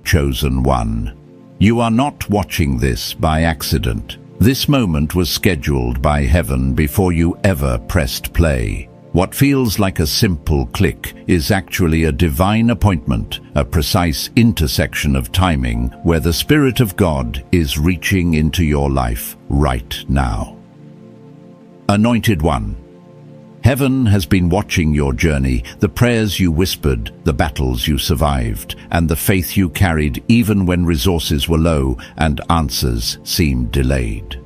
chosen one. You are not watching this by accident. This moment was scheduled by heaven before you ever pressed play. What feels like a simple click is actually a divine appointment, a precise intersection of timing where the Spirit of God is reaching into your life right now. Anointed One. Heaven has been watching your journey, the prayers you whispered, the battles you survived, and the faith you carried even when resources were low and answers seemed delayed.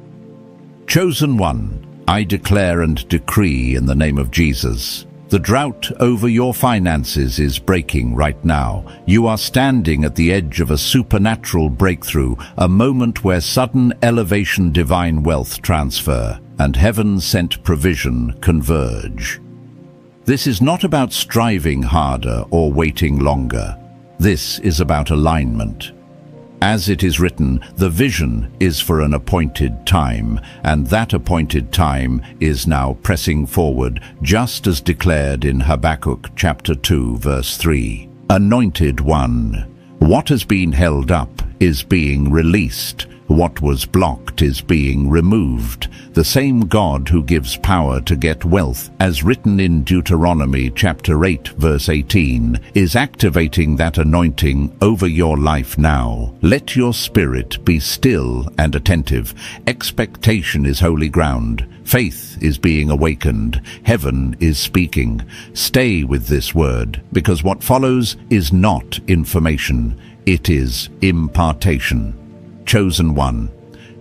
Chosen One, I declare and decree in the name of Jesus. The drought over your finances is breaking right now. You are standing at the edge of a supernatural breakthrough, a moment where sudden elevation, divine wealth transfer, and heaven-sent provision converge. This is not about striving harder or waiting longer. This is about alignment. As it is written, the vision is for an appointed time, and that appointed time is now pressing forward, just as declared in Habakkuk chapter 2, verse 3. Anointed One, what has been held up is being released. What was blocked is being removed. The same God who gives power to get wealth, as written in Deuteronomy chapter 8, verse 18, is activating that anointing over your life now. Let your spirit be still and attentive. Expectation is holy ground. Faith is being awakened. Heaven is speaking. Stay with this word, because what follows is not information. It is impartation. Chosen One,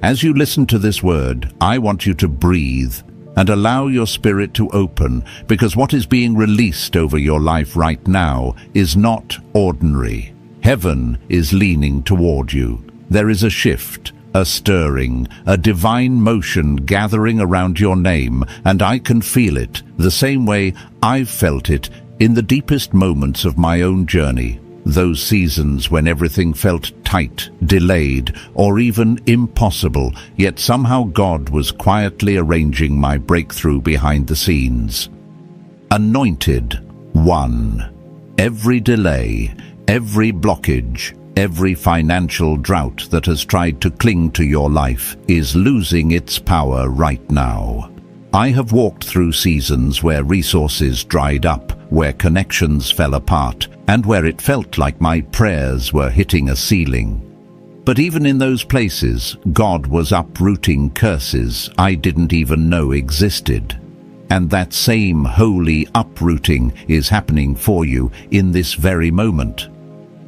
as you listen to this word, I want you to breathe and allow your spirit to open, because what is being released over your life right now is not ordinary. Heaven is leaning toward you. There is a shift, a stirring, a divine motion gathering around your name, and I can feel it the same way I've felt it in the deepest moments of my own journey. Those seasons when everything felt tight, delayed, or even impossible, yet somehow God was quietly arranging my breakthrough behind the scenes. Anointed One. Every delay, every blockage, every financial drought that has tried to cling to your life is losing its power right now. I have walked through seasons where resources dried up, where connections fell apart, and where it felt like my prayers were hitting a ceiling. But even in those places, God was uprooting curses I didn't even know existed. And that same holy uprooting is happening for you in this very moment.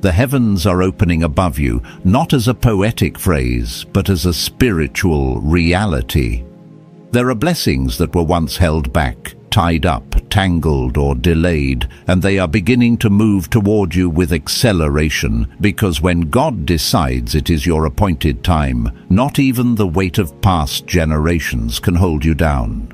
The heavens are opening above you, not as a poetic phrase, but as a spiritual reality. There are blessings that were once held back, tied up, tangled, or delayed, and they are beginning to move toward you with acceleration, because when God decides it is your appointed time, not even the weight of past generations can hold you down.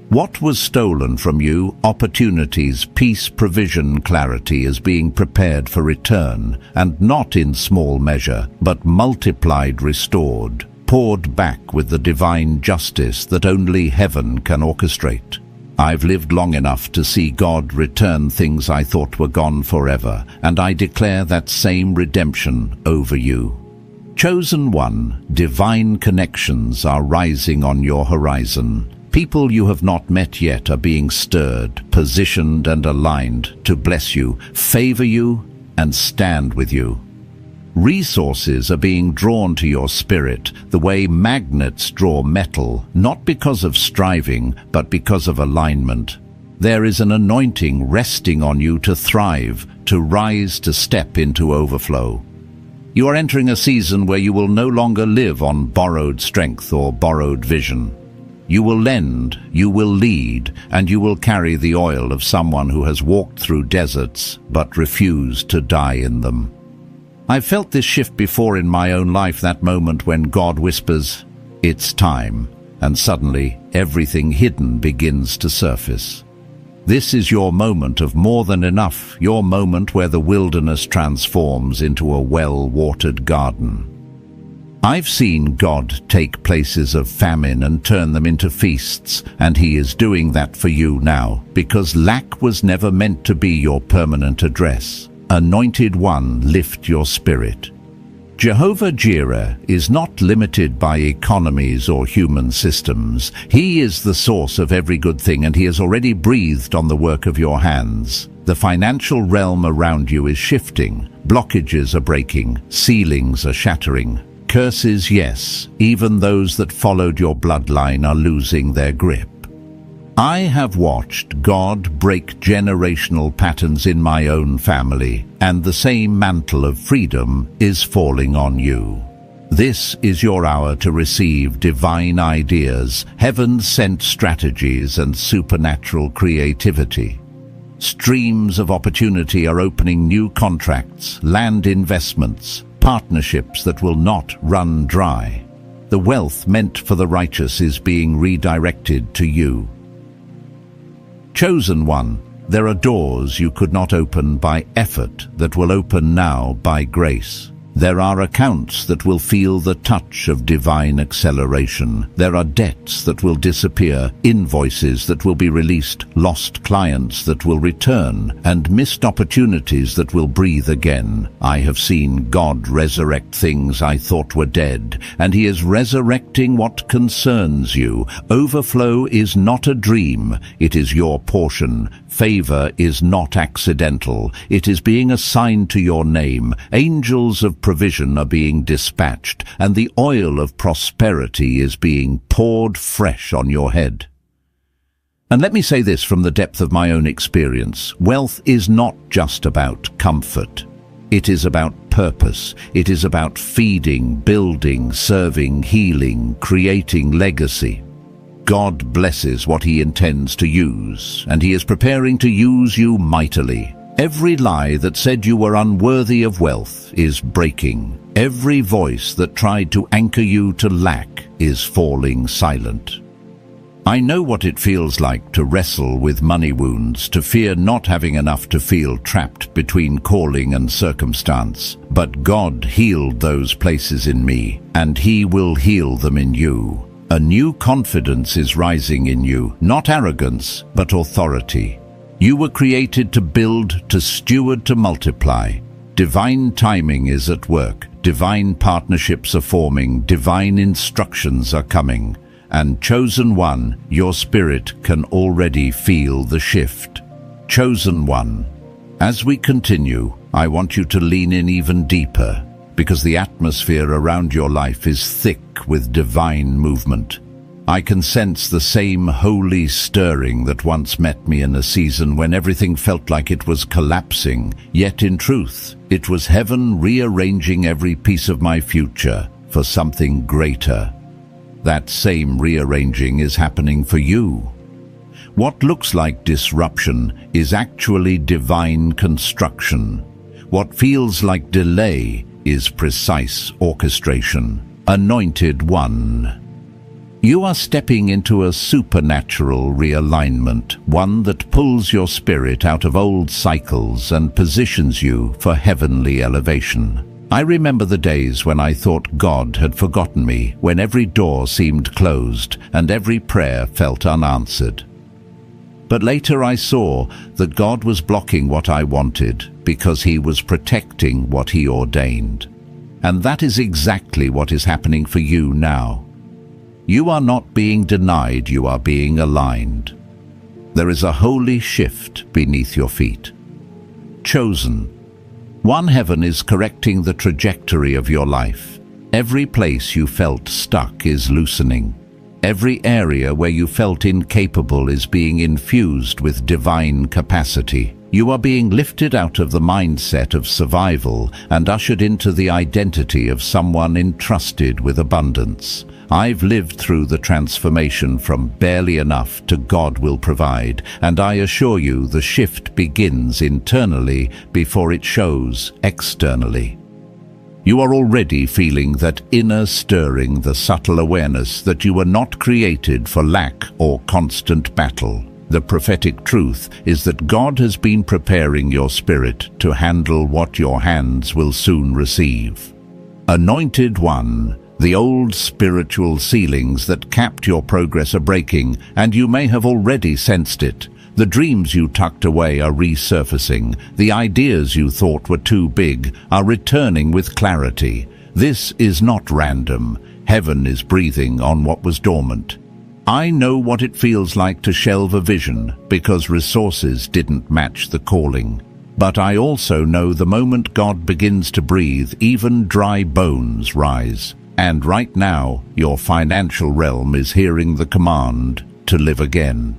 What was stolen from you, opportunities, peace, provision, clarity, is being prepared for return, and not in small measure, but multiplied, restored, poured back with the divine justice that only heaven can orchestrate. I've lived long enough to see God return things I thought were gone forever, and I declare that same redemption over you. Chosen One, divine connections are rising on your horizon. People you have not met yet are being stirred, positioned, and aligned to bless you, favor you, and stand with you. Resources are being drawn to your spirit the way magnets draw metal, not because of striving, but because of alignment. There is an anointing resting on you to thrive, to rise, to step into overflow. You are entering a season where you will no longer live on borrowed strength or borrowed vision. You will lend, you will lead, and you will carry the oil of someone who has walked through deserts but refused to die in them. I've felt this shift before in my own life, that moment when God whispers, "It's time," and suddenly everything hidden begins to surface. This is your moment of more than enough, your moment where the wilderness transforms into a well-watered garden. I've seen God take places of famine and turn them into feasts, and He is doing that for you now, because lack was never meant to be your permanent address. Anointed One, lift your spirit. Jehovah-Jireh is not limited by economies or human systems. He is the source of every good thing, and he has already breathed on the work of your hands. The financial realm around you is shifting. Blockages are breaking. Ceilings are shattering. Curses, yes, even those that followed your bloodline are losing their grip. I have watched God break generational patterns in my own family, and the same mantle of freedom is falling on you. This is your hour to receive divine ideas, heaven-sent strategies, and supernatural creativity. Streams of opportunity are opening, new contracts, land investments, partnerships that will not run dry. The wealth meant for the righteous is being redirected to you. Chosen one, there are doors you could not open by effort that will open now by grace. There are accounts that will feel the touch of divine acceleration. There are debts that will disappear, invoices that will be released, lost clients that will return, and missed opportunities that will breathe again. I have seen God resurrect things I thought were dead, and he is resurrecting what concerns you. Overflow is not a dream, it is your portion. Favor is not accidental, it is being assigned to your name. Angels of provision are being dispatched, and the oil of prosperity is being poured fresh on your head. And let me say this from the depth of my own experience. Wealth is not just about comfort. It is about purpose. It is about feeding, building, serving, healing, creating legacy. God blesses what he intends to use, and he is preparing to use you mightily. Every lie that said you were unworthy of wealth is breaking. Every voice that tried to anchor you to lack is falling silent. I know what it feels like to wrestle with money wounds, to fear not having enough, to feel trapped between calling and circumstance. But God healed those places in me, and he will heal them in you. A new confidence is rising in you, not arrogance, but authority. You were created to build, to steward, to multiply. Divine timing is at work. Divine partnerships are forming. Divine instructions are coming. And chosen one, your spirit can already feel the shift. Chosen one, as we continue, I want you to lean in even deeper, because the atmosphere around your life is thick with divine movement. I can sense the same holy stirring that once met me in a season when everything felt like it was collapsing, yet in truth, it was heaven rearranging every piece of my future for something greater. That same rearranging is happening for you. What looks like disruption is actually divine construction. What feels like delay is precise orchestration. Anointed one. You are stepping into a supernatural realignment, one that pulls your spirit out of old cycles and positions you for heavenly elevation. I remember the days when I thought God had forgotten me, when every door seemed closed and every prayer felt unanswered. But later I saw that God was blocking what I wanted because he was protecting what he ordained. And that is exactly what is happening for you now. You are not being denied, you are being aligned. There is a holy shift beneath your feet. Chosen. One, heaven is correcting the trajectory of your life. Every place you felt stuck is loosening. Every area where you felt incapable is being infused with divine capacity. You are being lifted out of the mindset of survival and ushered into the identity of someone entrusted with abundance. I've lived through the transformation from barely enough to God will provide, and I assure you the shift begins internally before it shows externally. You are already feeling that inner stirring, the subtle awareness that you were not created for lack or constant battle. The prophetic truth is that God has been preparing your spirit to handle what your hands will soon receive. Anointed one, the old spiritual ceilings that capped your progress are breaking, and you may have already sensed it. The dreams you tucked away are resurfacing. The ideas you thought were too big are returning with clarity. This is not random. Heaven is breathing on what was dormant. I know what it feels like to shelve a vision because resources didn't match the calling. But I also know the moment God begins to breathe, even dry bones rise. And right now, your financial realm is hearing the command to live again.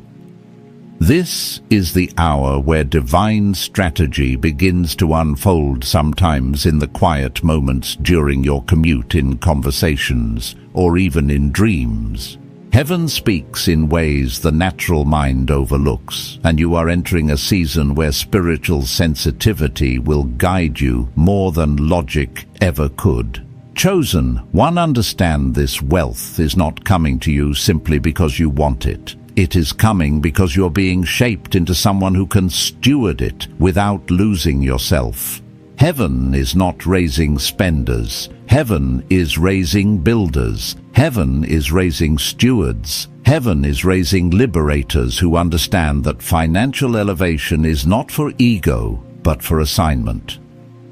This is the hour where divine strategy begins to unfold, sometimes in the quiet moments during your commute, in conversations, or even in dreams. Heaven speaks in ways the natural mind overlooks, and you are entering a season where spiritual sensitivity will guide you more than logic ever could. Chosen one, understand this wealth is not coming to you simply because you want it. It is coming because you're being shaped into someone who can steward it without losing yourself. Heaven is not raising spenders. Heaven is raising builders. Heaven is raising stewards. Heaven is raising liberators who understand that financial elevation is not for ego, but for assignment.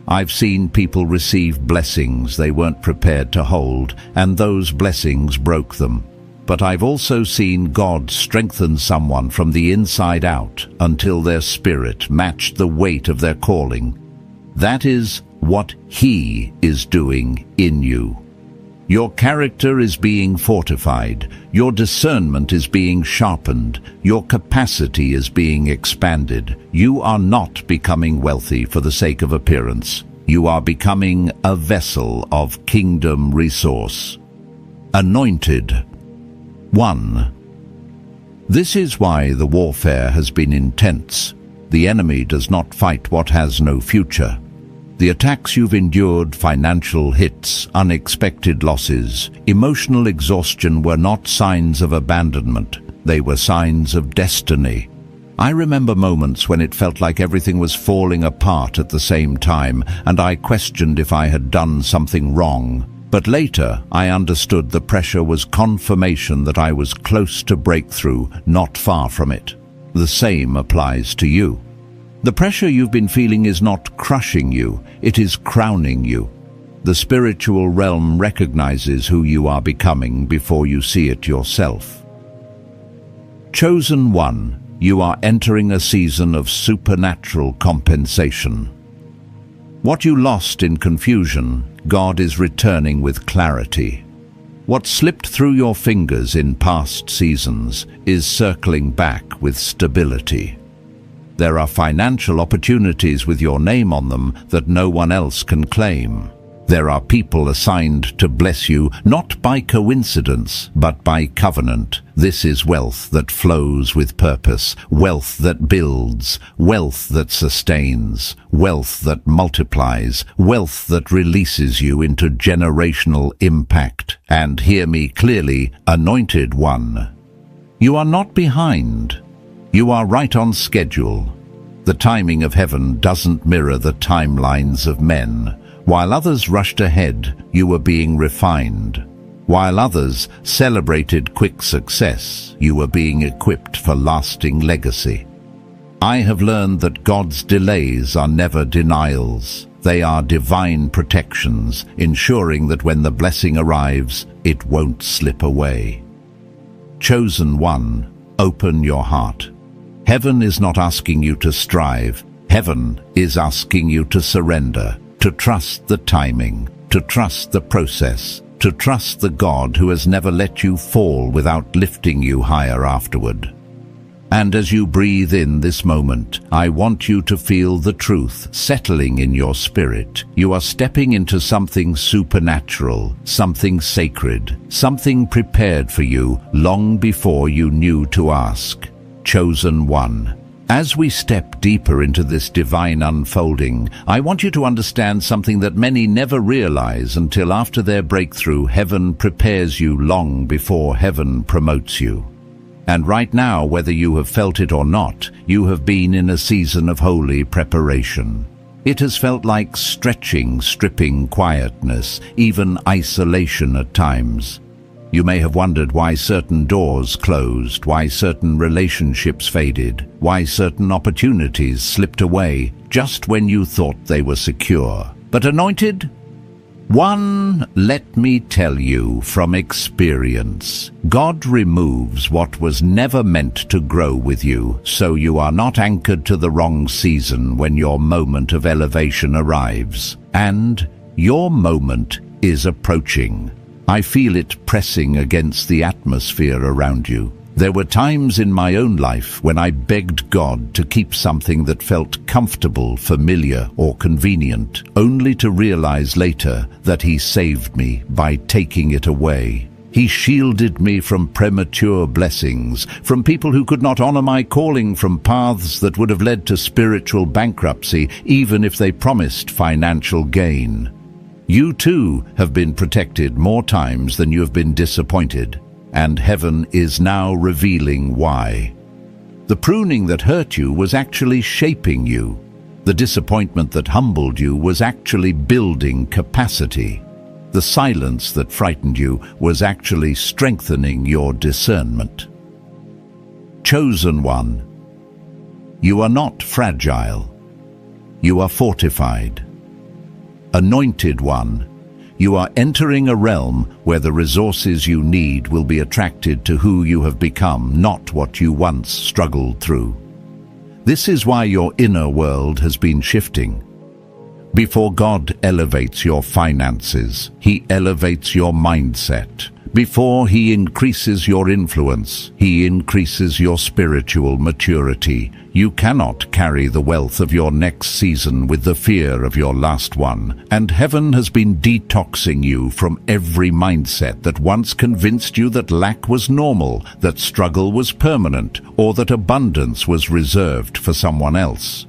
I've seen people receive blessings they weren't prepared to hold, and those blessings broke them. But I've also seen God strengthen someone from the inside out until their spirit matched the weight of their calling. That is what He is doing in you. Your character is being fortified, your discernment is being sharpened, your capacity is being expanded. You are not becoming wealthy for the sake of appearance. You are becoming a vessel of kingdom resource. Anointed. 1. This is why the warfare has been intense. The enemy does not fight what has no future. The attacks you've endured, financial hits, unexpected losses, emotional exhaustion were not signs of abandonment. They were signs of destiny. I remember moments when it felt like everything was falling apart at the same time, and I questioned if I had done something wrong. But later, I understood the pressure was confirmation that I was close to breakthrough, not far from it. The same applies to you. The pressure you've been feeling is not crushing you, it is crowning you. The spiritual realm recognizes who you are becoming before you see it yourself. Chosen one, you are entering a season of supernatural compensation. What you lost in confusion, God is returning with clarity. What slipped through your fingers in past seasons is circling back with stability. There are financial opportunities with your name on them that no one else can claim. There are people assigned to bless you, not by coincidence, but by covenant. This is wealth that flows with purpose, wealth that builds, wealth that sustains, wealth that multiplies, wealth that releases you into generational impact. And hear me clearly, anointed one. You are not behind. You are right on schedule. The timing of heaven doesn't mirror the timelines of men. While others rushed ahead, you were being refined. While others celebrated quick success, you were being equipped for lasting legacy. I have learned that God's delays are never denials. They are divine protections, ensuring that when the blessing arrives, it won't slip away. Chosen one, open your heart. Heaven is not asking you to strive. Heaven is asking you to surrender. To trust the timing, to trust the process, to trust the God who has never let you fall without lifting you higher afterward. And as you breathe in this moment, I want you to feel the truth settling in your spirit. You are stepping into something supernatural, something sacred, something prepared for you long before you knew to ask. Chosen one. As we step deeper into this divine unfolding, I want you to understand something that many never realize until after their breakthrough. Heaven prepares you long before heaven promotes you. And right now, whether you have felt it or not, you have been in a season of holy preparation. It has felt like stretching, stripping quietness, even isolation at times. You may have wondered why certain doors closed, why certain relationships faded, why certain opportunities slipped away just when you thought they were secure. But anointed 1. Let me tell you from experience. God removes what was never meant to grow with you, so you are not anchored to the wrong season when your moment of elevation arrives. And your moment is approaching. I feel it pressing against the atmosphere around you. There were times in my own life when I begged God to keep something that felt comfortable, familiar, or convenient, only to realize later that He saved me by taking it away. He shielded me from premature blessings, from people who could not honor my calling, from paths that would have led to spiritual bankruptcy, even if they promised financial gain. You too have been protected more times than you have been disappointed. And heaven is now revealing why. The pruning that hurt you was actually shaping you. The disappointment that humbled you was actually building capacity. The silence that frightened you was actually strengthening your discernment. Chosen one, you are not fragile. You are fortified. Anointed one, you are entering a realm where the resources you need will be attracted to who you have become, not what you once struggled through. This is why your inner world has been shifting. Before God elevates your finances, He elevates your mindset. Before He increases your influence, He increases your spiritual maturity. You cannot carry the wealth of your next season with the fear of your last one, and heaven has been detoxing you from every mindset that once convinced you that lack was normal, that struggle was permanent, or that abundance was reserved for someone else.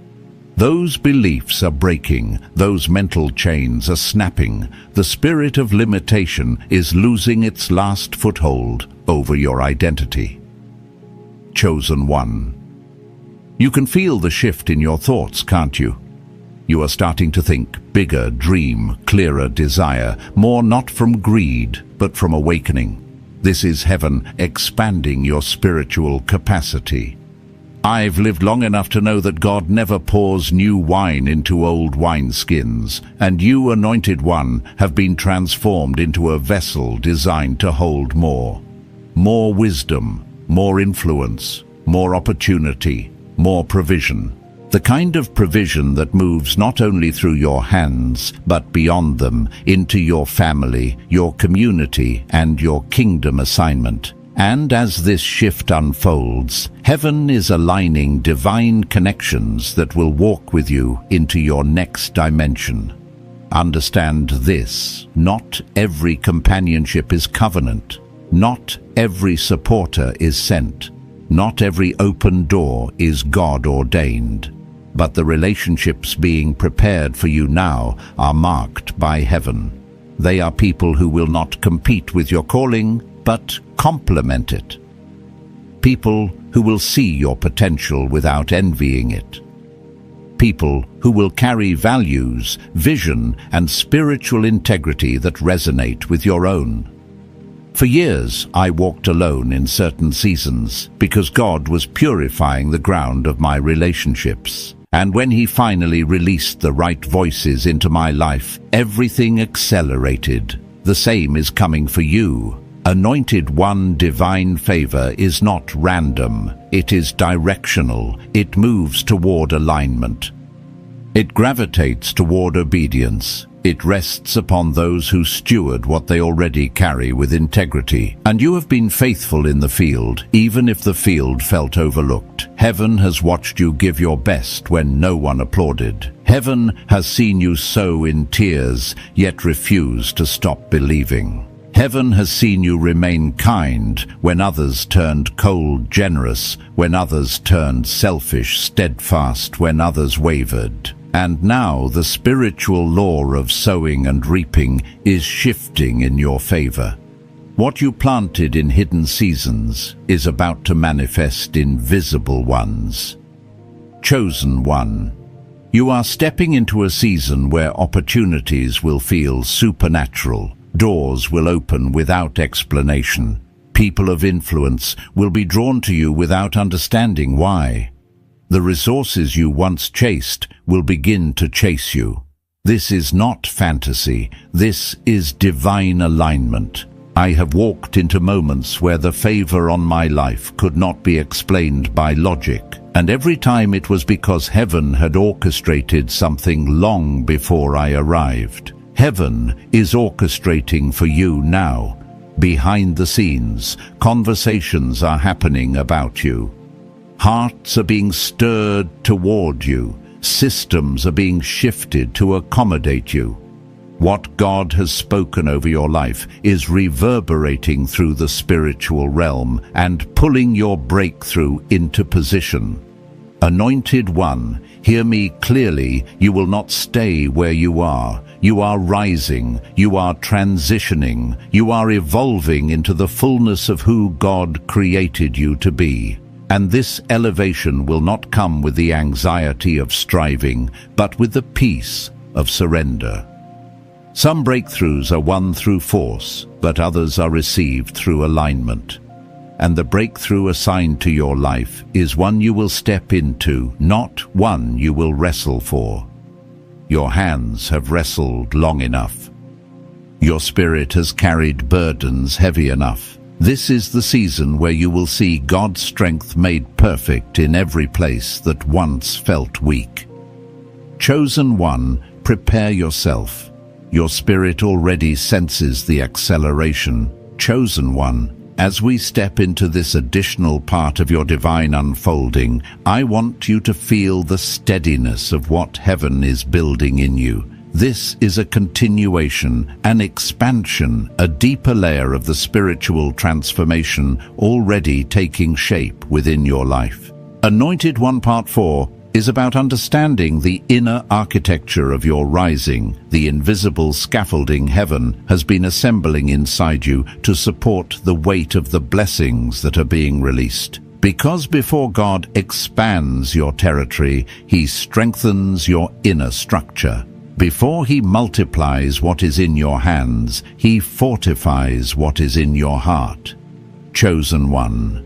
Those beliefs are breaking, those mental chains are snapping. The spirit of limitation is losing its last foothold over your identity. Chosen one. You can feel the shift in your thoughts, can't you? You are starting to think bigger, dream, clearer desire, more not from greed, but from awakening. This is heaven expanding your spiritual capacity. I've lived long enough to know that God never pours new wine into old wineskins, and you, anointed one, have been transformed into a vessel designed to hold more. More wisdom, more influence, more opportunity, more provision. The kind of provision that moves not only through your hands, but beyond them, into your family, your community, and your kingdom assignment. And as this shift unfolds, heaven is aligning divine connections that will walk with you into your next dimension. Understand this: not every companionship is covenant. Not every supporter is sent. Not every open door is God-ordained. But the relationships being prepared for you now are marked by heaven. They are people who will not compete with your calling, but complement it. People who will see your potential without envying it. People who will carry values, vision, and spiritual integrity that resonate with your own. For years, I walked alone in certain seasons because God was purifying the ground of my relationships. And when He finally released the right voices into my life, everything accelerated. The same is coming for you. Anointed one, divine favor is not random. It is directional. It moves toward alignment. It gravitates toward obedience. It rests upon those who steward what they already carry with integrity. And you have been faithful in the field, even if the field felt overlooked. Heaven has watched you give your best when no one applauded. Heaven has seen you sow in tears, yet refuse to stop believing. Heaven has seen you remain kind when others turned cold, generous when others turned selfish, steadfast when others wavered. And now the spiritual law of sowing and reaping is shifting in your favor. What you planted in hidden seasons is about to manifest in visible ones. Chosen one. You are stepping into a season where opportunities will feel supernatural. Doors will open without explanation. People of influence will be drawn to you without understanding why. The resources you once chased will begin to chase you. This is not fantasy. This is divine alignment. I have walked into moments where the favor on my life could not be explained by logic, and every time it was because heaven had orchestrated something long before I arrived. Heaven is orchestrating for you now. Behind the scenes, conversations are happening about you. Hearts are being stirred toward you. Systems are being shifted to accommodate you. What God has spoken over your life is reverberating through the spiritual realm and pulling your breakthrough into position. Anointed one, hear me clearly. You will not stay where you are. You are rising. You are transitioning. You are evolving into the fullness of who God created you to be. And this elevation will not come with the anxiety of striving, but with the peace of surrender. Some breakthroughs are won through force, but others are received through alignment. And the breakthrough assigned to your life is one you will step into, not one you will wrestle for. Your hands have wrestled long enough. Your spirit has carried burdens heavy enough. This is the season where you will see God's strength made perfect in every place that once felt weak. Chosen one, prepare yourself. Your spirit already senses the acceleration. Chosen one, as we step into this additional part of your divine unfolding, I want you to feel the steadiness of what heaven is building in you. This is a continuation, an expansion, a deeper layer of the spiritual transformation already taking shape within your life. Anointed One Part 4 is about understanding the inner architecture of your rising. The invisible scaffolding heaven has been assembling inside you to support the weight of the blessings that are being released. Because before God expands your territory, He strengthens your inner structure. Before He multiplies what is in your hands, He fortifies what is in your heart. Chosen one.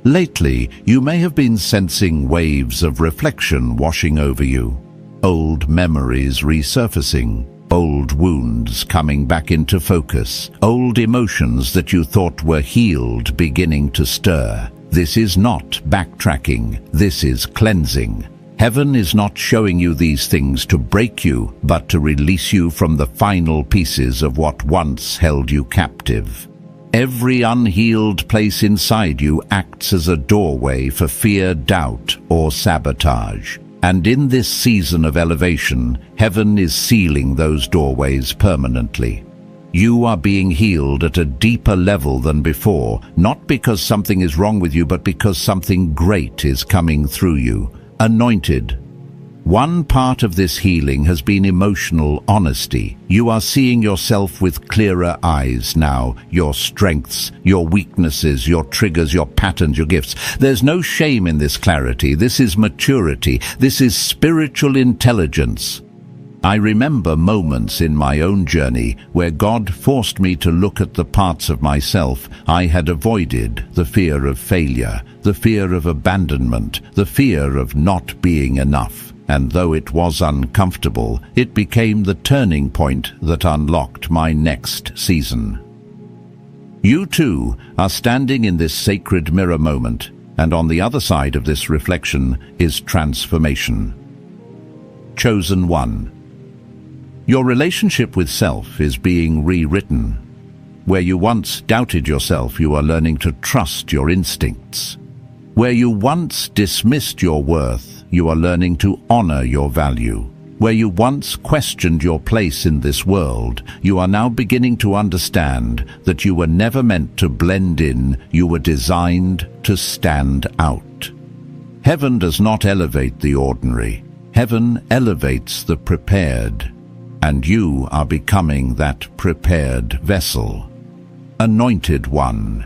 Lately, you may have been sensing waves of reflection washing over you. Old memories resurfacing, old wounds coming back into focus, old emotions that you thought were healed beginning to stir. This is not backtracking, this is cleansing. Heaven is not showing you these things to break you, but to release you from the final pieces of what once held you captive. Every unhealed place inside you acts as a doorway for fear, doubt, or sabotage. And in this season of elevation, heaven is sealing those doorways permanently. You are being healed at a deeper level than before, not because something is wrong with you, but because something great is coming through you. Anointed. One part of this healing has been emotional honesty. You are seeing yourself with clearer eyes now, your strengths, your weaknesses, your triggers, your patterns, your gifts. There's no shame in this clarity. This is maturity. This is spiritual intelligence. I remember moments in my own journey where God forced me to look at the parts of myself I had avoided, the fear of failure, the fear of abandonment, the fear of not being enough. And though it was uncomfortable, it became the turning point that unlocked my next season. You too are standing in this sacred mirror moment, and on the other side of this reflection is transformation. Chosen one. Your relationship with self is being rewritten. Where you once doubted yourself, you are learning to trust your instincts. Where you once dismissed your worth, you are learning to honor your value. Where you once questioned your place in this world, you are now beginning to understand that you were never meant to blend in, you were designed to stand out. Heaven does not elevate the ordinary. Heaven elevates the prepared. And you are becoming that prepared vessel. Anointed one.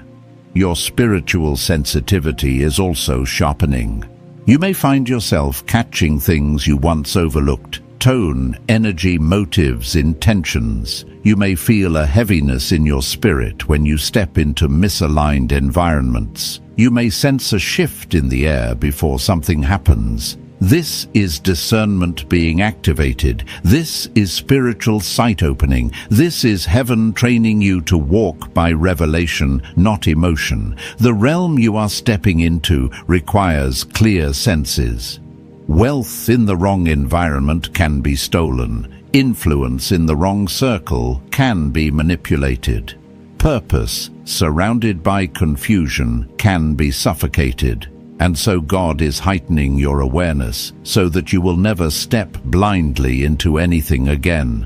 Your spiritual sensitivity is also sharpening. You may find yourself catching things you once overlooked. Tone, energy, motives, intentions. You may feel a heaviness in your spirit when you step into misaligned environments. You may sense a shift in the air before something happens. This is discernment being activated. This is spiritual sight opening. This is heaven training you to walk by revelation, not emotion. The realm you are stepping into requires clear senses. Wealth in the wrong environment can be stolen. Influence in the wrong circle can be manipulated. Purpose, surrounded by confusion, can be suffocated. And so God is heightening your awareness so that you will never step blindly into anything again.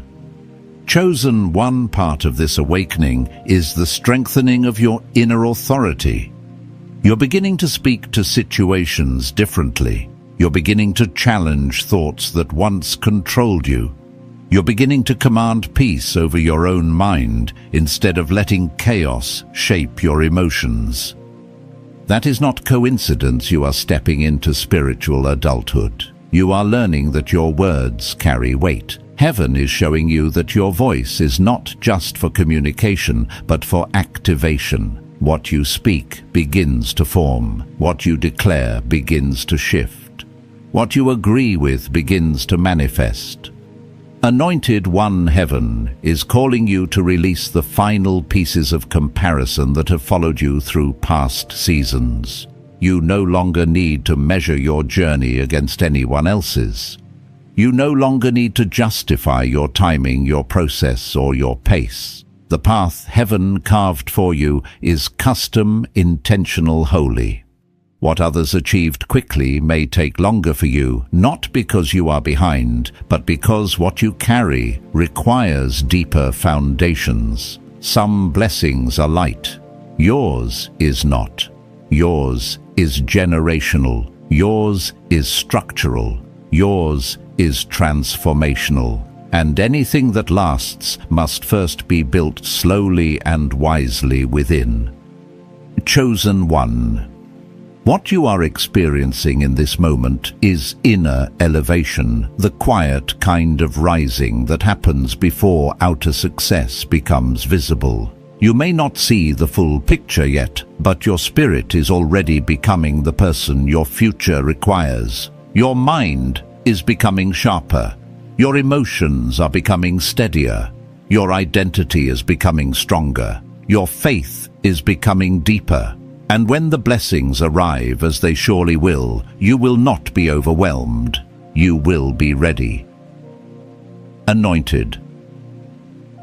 Chosen one part of this awakening is the strengthening of your inner authority. You're beginning to speak to situations differently. You're beginning to challenge thoughts that once controlled you. You're beginning to command peace over your own mind instead of letting chaos shape your emotions. That is not coincidence. You are stepping into spiritual adulthood. You are learning that your words carry weight. Heaven is showing you that your voice is not just for communication, but for activation. What you speak begins to form. What you declare begins to shift. What you agree with begins to manifest. Anointed One, Heaven is calling you to release the final pieces of comparison that have followed you through past seasons. You no longer need to measure your journey against anyone else's. You no longer need to justify your timing, your process, or your pace. The path Heaven carved for you is custom, intentional, holy. What others achieved quickly may take longer for you, not because you are behind, but because what you carry requires deeper foundations. Some blessings are light. Yours is not. Yours is generational. Yours is structural. Yours is transformational. And anything that lasts must first be built slowly and wisely within. Chosen One. What you are experiencing in this moment is inner elevation, the quiet kind of rising that happens before outer success becomes visible. You may not see the full picture yet, but your spirit is already becoming the person your future requires. Your mind is becoming sharper. Your emotions are becoming steadier. Your identity is becoming stronger. Your faith is becoming deeper. And when the blessings arrive, as they surely will, you will not be overwhelmed. You will be ready. Anointed.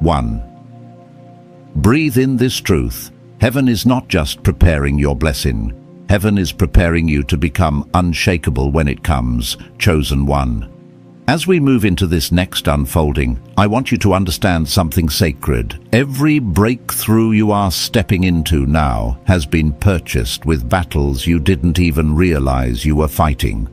1. Breathe in this truth. Heaven is not just preparing your blessing. Heaven is preparing you to become unshakable when it comes. Chosen One. As we move into this next unfolding, I want you to understand something sacred. Every breakthrough you are stepping into now has been purchased with battles you didn't even realize you were fighting.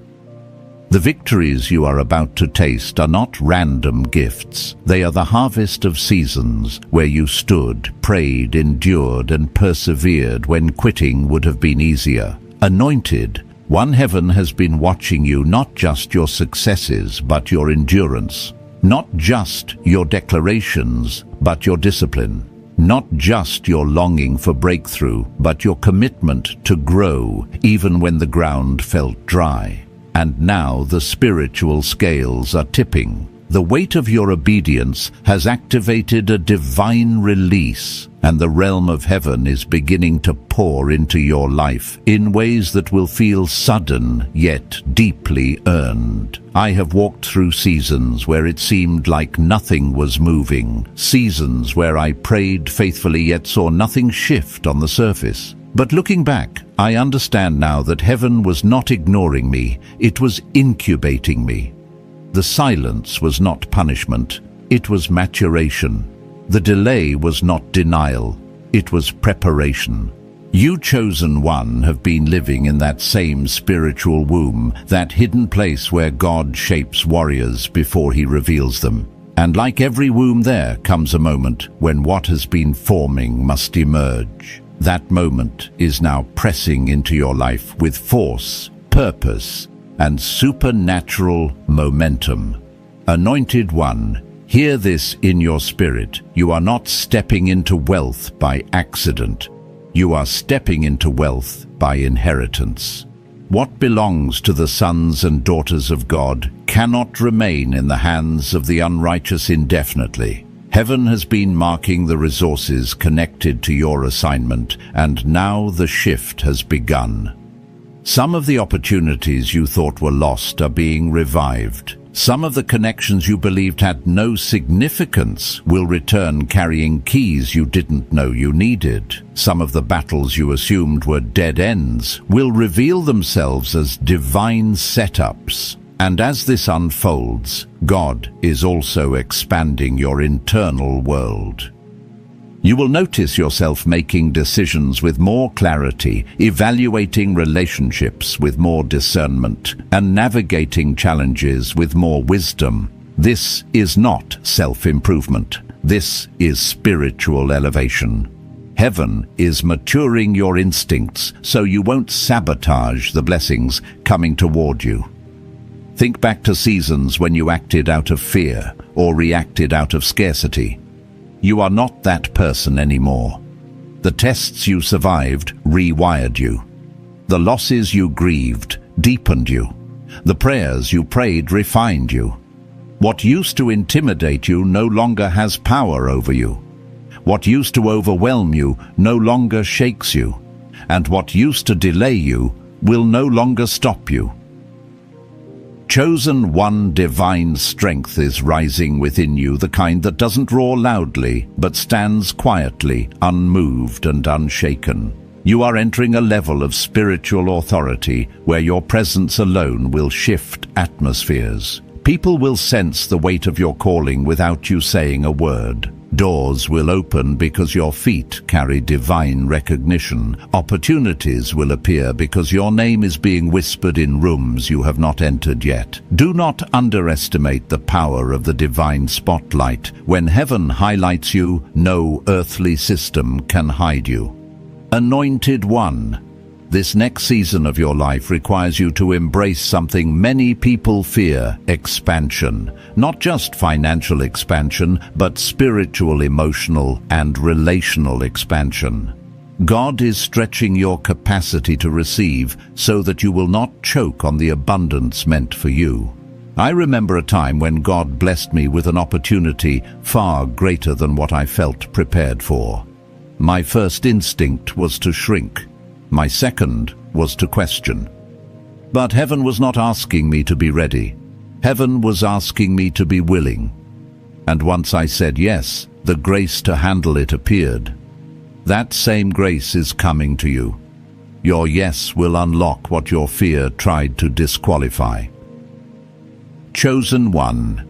The victories you are about to taste are not random gifts. They are the harvest of seasons where you stood, prayed, endured, and persevered when quitting would have been easier. Anointed One, Heaven has been watching you, not just your successes, but your endurance. Not just your declarations, but your discipline. Not just your longing for breakthrough, but your commitment to grow, even when the ground felt dry. And now the spiritual scales are tipping. The weight of your obedience has activated a divine release, and the realm of heaven is beginning to pour into your life in ways that will feel sudden yet deeply earned. I have walked through seasons where it seemed like nothing was moving, seasons where I prayed faithfully yet saw nothing shift on the surface. But looking back, I understand now that heaven was not ignoring me, it was incubating me. The silence was not punishment, it was maturation. The delay was not denial, it was preparation. You, Chosen One, have been living in that same spiritual womb, that hidden place where God shapes warriors before he reveals them. And like every womb, there comes a moment when what has been forming must emerge. That moment is now pressing into your life with force, purpose, and supernatural momentum. Anointed One, hear this in your spirit. You are not stepping into wealth by accident. You are stepping into wealth by inheritance. What belongs to the sons and daughters of God cannot remain in the hands of the unrighteous indefinitely. Heaven has been marking the resources connected to your assignment, and now the shift has begun. Some of the opportunities you thought were lost are being revived. Some of the connections you believed had no significance will return carrying keys you didn't know you needed. Some of the battles you assumed were dead ends will reveal themselves as divine setups. And as this unfolds, God is also expanding your internal world. You will notice yourself making decisions with more clarity, evaluating relationships with more discernment, and navigating challenges with more wisdom. This is not self-improvement. This is spiritual elevation. Heaven is maturing your instincts so you won't sabotage the blessings coming toward you. Think back to seasons when you acted out of fear or reacted out of scarcity. You are not that person anymore. The tests you survived rewired you. The losses you grieved deepened you. The prayers you prayed refined you. What used to intimidate you no longer has power over you. What used to overwhelm you no longer shakes you. And what used to delay you will no longer stop you. Chosen one, divine strength is rising within you, the kind that doesn't roar loudly, but stands quietly, unmoved and unshaken. You are entering a level of spiritual authority where your presence alone will shift atmospheres. People will sense the weight of your calling without you saying a word. Doors will open because your feet carry divine recognition. Opportunities will appear because your name is being whispered in rooms you have not entered yet. Do not underestimate the power of the divine spotlight. When heaven highlights you, no earthly system can hide you. Anointed one. This next season of your life requires you to embrace something many people fear: expansion. Not just financial expansion, but spiritual, emotional, and relational expansion. God is stretching your capacity to receive so that you will not choke on the abundance meant for you. I remember a time when God blessed me with an opportunity far greater than what I felt prepared for. My first instinct was to shrink. My second was to question. But heaven was not asking me to be ready. Heaven was asking me to be willing. And once I said yes, the grace to handle it appeared. That same grace is coming to you. Your yes will unlock what your fear tried to disqualify. Chosen one.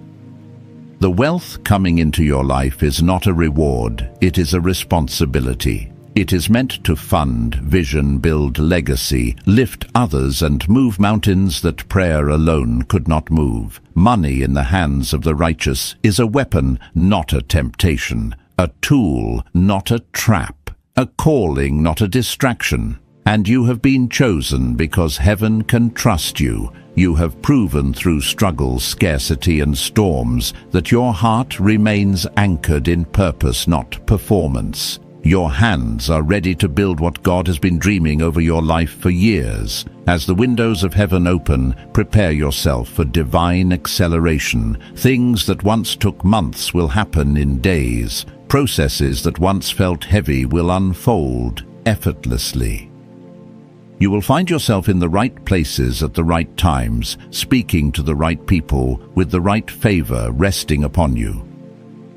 The wealth coming into your life is not a reward, it is a responsibility. It is meant to fund vision, build legacy, lift others, and move mountains that prayer alone could not move. Money in the hands of the righteous is a weapon, not a temptation, a tool, not a trap, a calling, not a distraction. And you have been chosen because heaven can trust you. You have proven through struggles, scarcity, and storms that your heart remains anchored in purpose, not performance. Your hands are ready to build what God has been dreaming over your life for years. As the windows of heaven open, prepare yourself for divine acceleration. Things that once took months will happen in days. Processes that once felt heavy will unfold effortlessly. You will find yourself in the right places at the right times, speaking to the right people with the right favor resting upon you.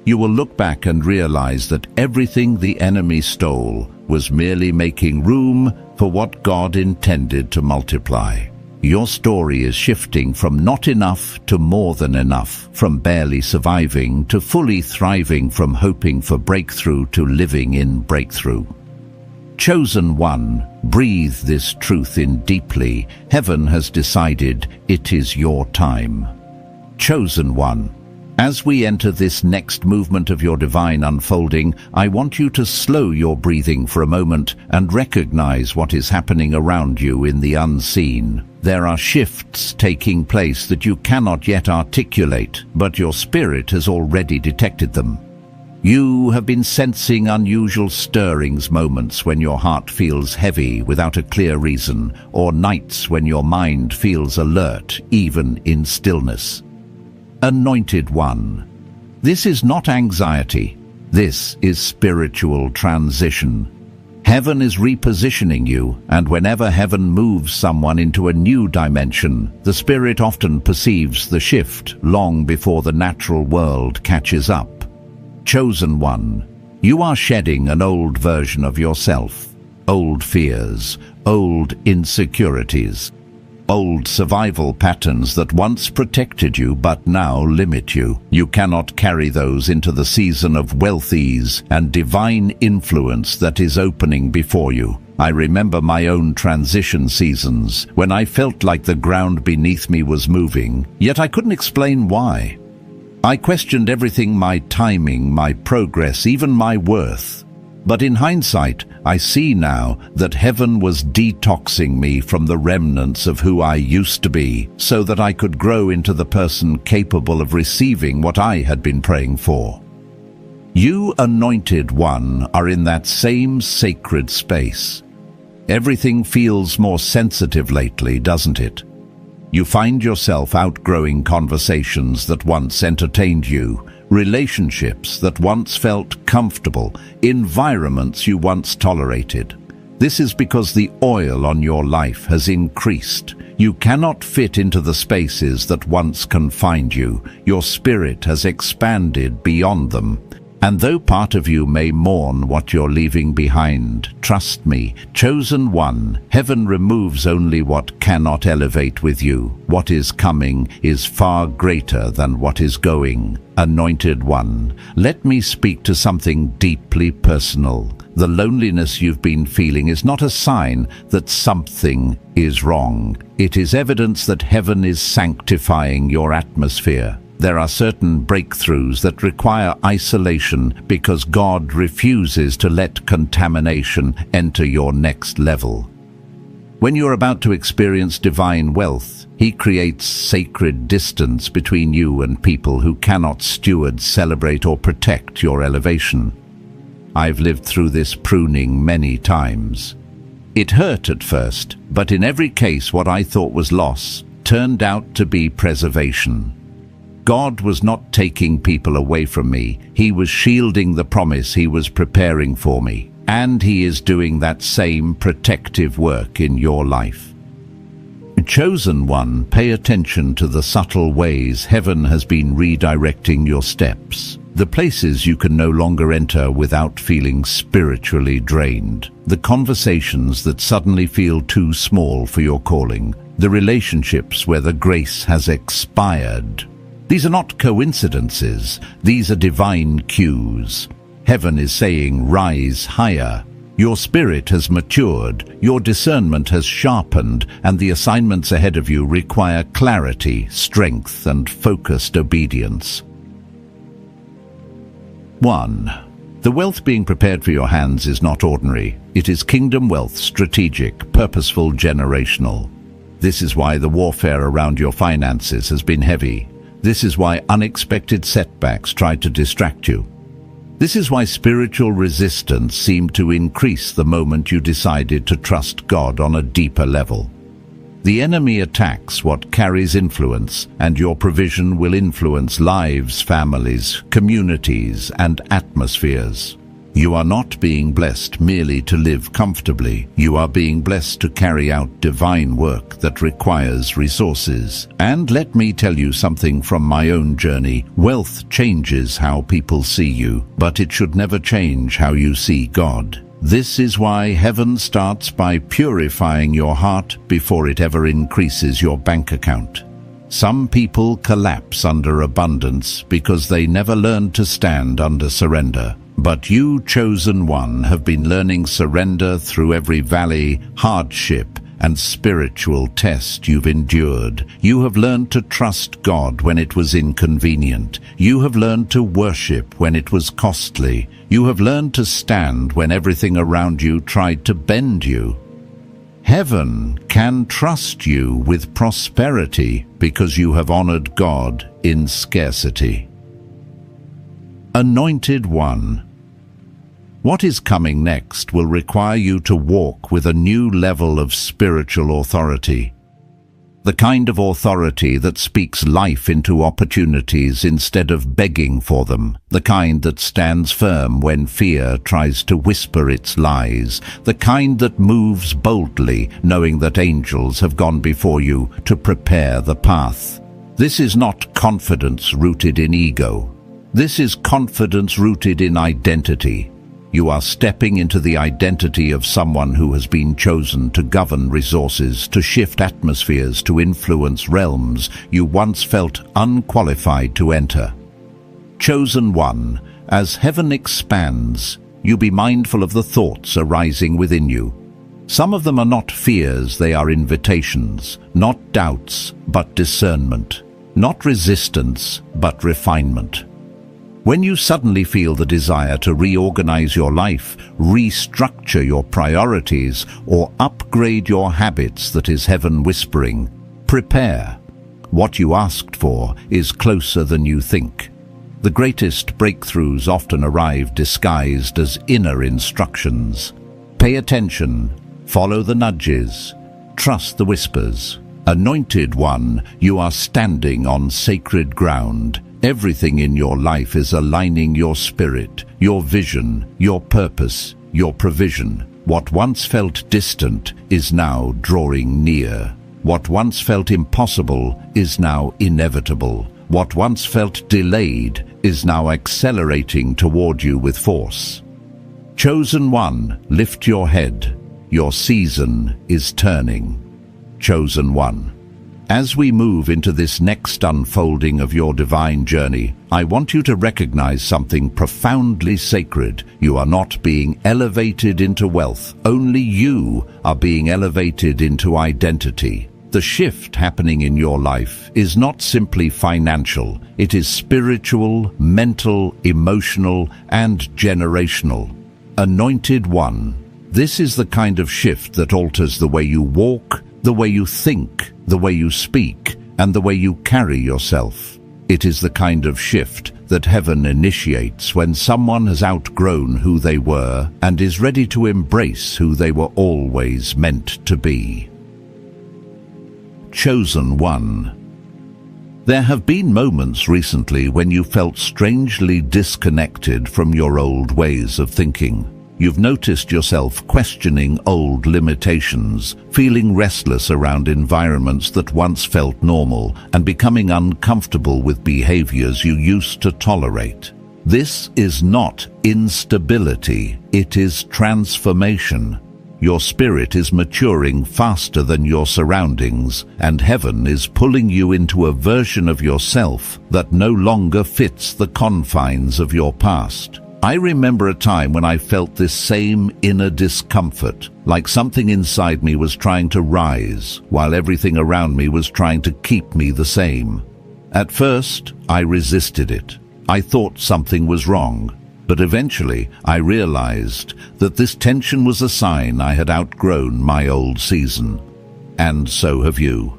You will look back and realize that everything the enemy stole was merely making room for what God intended to multiply. Your story is shifting from not enough to more than enough, from barely surviving to fully thriving, from hoping for breakthrough to living in breakthrough. Chosen one, breathe this truth in deeply. Heaven has decided it is your time. Chosen one. As we enter this next movement of your divine unfolding, I want you to slow your breathing for a moment and recognize what is happening around you in the unseen. There are shifts taking place that you cannot yet articulate, but your spirit has already detected them. You have been sensing unusual stirrings, moments when your heart feels heavy without a clear reason, or nights when your mind feels alert, even in stillness. Anointed One. This is not anxiety. This is spiritual transition. Heaven is repositioning you, and whenever heaven moves someone into a new dimension, the spirit often perceives the shift long before the natural world catches up. Chosen One, you are shedding an old version of yourself, old fears, old insecurities, old survival patterns that once protected you but now limit you. You cannot carry those into the season of wealth, ease, and divine influence that is opening before you. I remember my own transition seasons, when I felt like the ground beneath me was moving, yet I couldn't explain why. I questioned everything: my timing, my progress, even my worth. But in hindsight, I see now that heaven was detoxing me from the remnants of who I used to be, so that I could grow into the person capable of receiving what I had been praying for. You, Anointed One, are in that same sacred space. Everything feels more sensitive lately, doesn't it? You find yourself outgrowing conversations that once entertained you, relationships that once felt comfortable, environments you once tolerated. This is because the oil on your life has increased. You cannot fit into the spaces that once confined you. Your spirit has expanded beyond them. And though part of you may mourn what you're leaving behind, trust me, Chosen One, heaven removes only what cannot elevate with you. What is coming is far greater than what is going. Anointed One, let me speak to something deeply personal. The loneliness you've been feeling is not a sign that something is wrong. It is evidence that heaven is sanctifying your atmosphere. There are certain breakthroughs that require isolation because God refuses to let contamination enter your next level. When you're about to experience divine wealth, He creates sacred distance between you and people who cannot steward, celebrate, or protect your elevation. I've lived through this pruning many times. It hurt at first, but in every case what I thought was loss turned out to be preservation. God was not taking people away from me. He was shielding the promise He was preparing for me. And He is doing that same protective work in your life. Chosen One, pay attention to the subtle ways heaven has been redirecting your steps. The places you can no longer enter without feeling spiritually drained. The conversations that suddenly feel too small for your calling. The relationships where the grace has expired. These are not coincidences, these are divine cues. Heaven is saying, rise higher. Your spirit has matured, your discernment has sharpened, and the assignments ahead of you require clarity, strength, and focused obedience. 1. The wealth being prepared for your hands is not ordinary. It is kingdom wealth, strategic, purposeful, generational. This is why the warfare around your finances has been heavy. This is why unexpected setbacks tried to distract you. This is why spiritual resistance seemed to increase the moment you decided to trust God on a deeper level. The enemy attacks what carries influence, and your provision will influence lives, families, communities, and atmospheres. You are not being blessed merely to live comfortably. You are being blessed to carry out divine work that requires resources. And let me tell you something from my own journey. Wealth changes how people see you, but it should never change how you see God. This is why heaven starts by purifying your heart before it ever increases your bank account. Some people collapse under abundance because they never learned to stand under surrender. But you, Chosen One, have been learning surrender through every valley, hardship, and spiritual test you've endured. You have learned to trust God when it was inconvenient. You have learned to worship when it was costly. You have learned to stand when everything around you tried to bend you. Heaven can trust you with prosperity because you have honored God in scarcity. Anointed One. What is coming next will require you to walk with a new level of spiritual authority. The kind of authority that speaks life into opportunities instead of begging for them. The kind that stands firm when fear tries to whisper its lies. The kind that moves boldly, knowing that angels have gone before you to prepare the path. This is not confidence rooted in ego. This is confidence rooted in identity. You are stepping into the identity of someone who has been chosen to govern resources, to shift atmospheres, to influence realms you once felt unqualified to enter. Chosen One, as heaven expands, you be mindful of the thoughts arising within you. Some of them are not fears, they are invitations, not doubts, but discernment, not resistance, but refinement. When you suddenly feel the desire to reorganize your life, restructure your priorities, or upgrade your habits that is heaven whispering, prepare. What you asked for is closer than you think. The greatest breakthroughs often arrive disguised as inner instructions. Pay attention, follow the nudges, trust the whispers. Anointed One, you are standing on sacred ground. Everything in your life is aligning your spirit, your vision, your purpose, your provision. What once felt distant is now drawing near. What once felt impossible is now inevitable. What once felt delayed is now accelerating toward you with force. Chosen One, lift your head. Your season is turning. Chosen One. As we move into this next unfolding of your divine journey, I want you to recognize something profoundly sacred. You are not being elevated into wealth. Only you are being elevated into identity. The shift happening in your life is not simply financial. It is spiritual, mental, emotional, and generational. Anointed One. This is the kind of shift that alters the way you walk, the way you think, the way you speak, and the way you carry yourself. It is the kind of shift that heaven initiates when someone has outgrown who they were and is ready to embrace who they were always meant to be. Chosen One. There have been moments recently when you felt strangely disconnected from your old ways of thinking. You've noticed yourself questioning old limitations, feeling restless around environments that once felt normal, and becoming uncomfortable with behaviors you used to tolerate. This is not instability, it is transformation. Your spirit is maturing faster than your surroundings, and heaven is pulling you into a version of yourself that no longer fits the confines of your past. I remember a time when I felt this same inner discomfort, like something inside me was trying to rise, while everything around me was trying to keep me the same. At first, I resisted it. I thought something was wrong, but eventually I realized that this tension was a sign I had outgrown my old season. And so have you.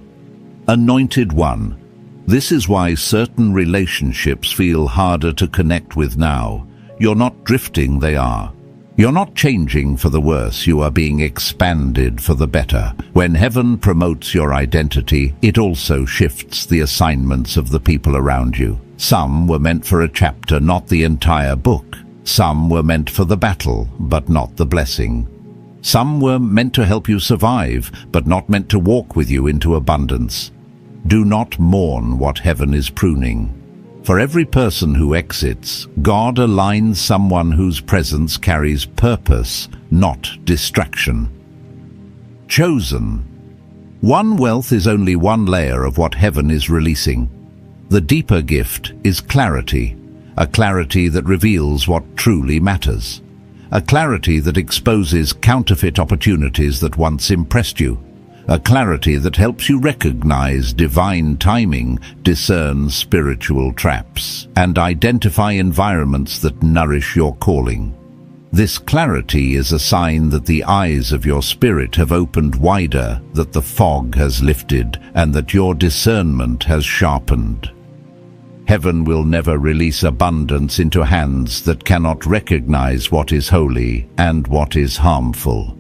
Anointed One. This is why certain relationships feel harder to connect with now. You're not drifting, they are. You're not changing for the worse, you are being expanded for the better. When heaven promotes your identity, it also shifts the assignments of the people around you. Some were meant for a chapter, not the entire book. Some were meant for the battle, but not the blessing. Some were meant to help you survive, but not meant to walk with you into abundance. Do not mourn what heaven is pruning. For every person who exits, God aligns someone whose presence carries purpose, not distraction. Chosen. One wealth is only one layer of what heaven is releasing. The deeper gift is clarity, a clarity that reveals what truly matters, a clarity that exposes counterfeit opportunities that once impressed you, a clarity that helps you recognize divine timing, discern spiritual traps, and identify environments that nourish your calling. This clarity is a sign that the eyes of your spirit have opened wider, that the fog has lifted, and that your discernment has sharpened. Heaven will never release abundance into hands that cannot recognize what is holy and what is harmful.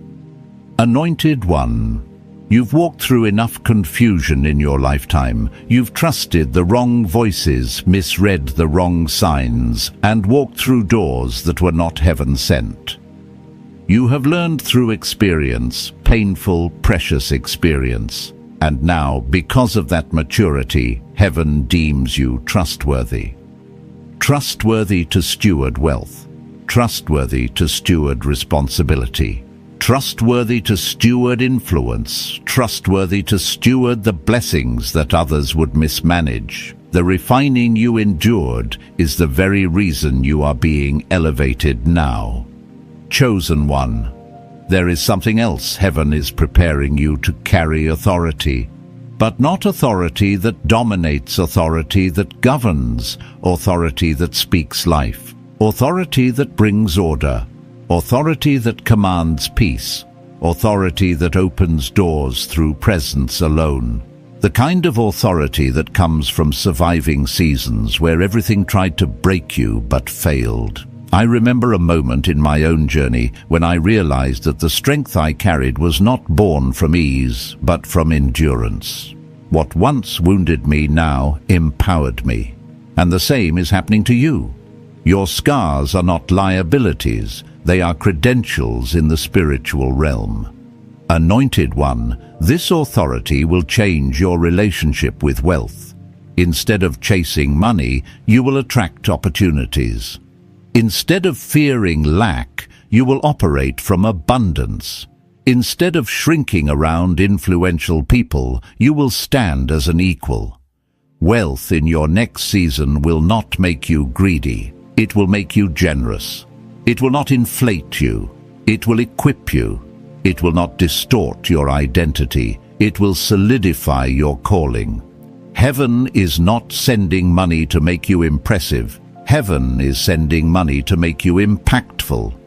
Anointed One, you've walked through enough confusion in your lifetime. You've trusted the wrong voices, misread the wrong signs, and walked through doors that were not heaven sent. You have learned through experience, painful, precious experience. And now, because of that maturity, heaven deems you trustworthy. Trustworthy to steward wealth. Trustworthy to steward responsibility. Trustworthy to steward influence. Trustworthy to steward the blessings that others would mismanage. The refining you endured is the very reason you are being elevated now. Chosen One, there is something else heaven is preparing you to carry: authority. But not authority that dominates, authority that governs, authority that speaks life, authority that brings order, authority that commands peace, authority that opens doors through presence alone. The kind of authority that comes from surviving seasons where everything tried to break you but failed. I remember a moment in my own journey when I realized that the strength I carried was not born from ease, but from endurance. What once wounded me now empowered me. And the same is happening to you. Your scars are not liabilities, they are credentials in the spiritual realm. Anointed One, this authority will change your relationship with wealth. Instead of chasing money, you will attract opportunities. Instead of fearing lack, you will operate from abundance. Instead of shrinking around influential people, you will stand as an equal. Wealth in your next season will not make you greedy. It will make you generous. It will not inflate you. It will equip you. It will not distort your identity. It will solidify your calling. Heaven is not sending money to make you impressive. Heaven is sending money to make you impactful.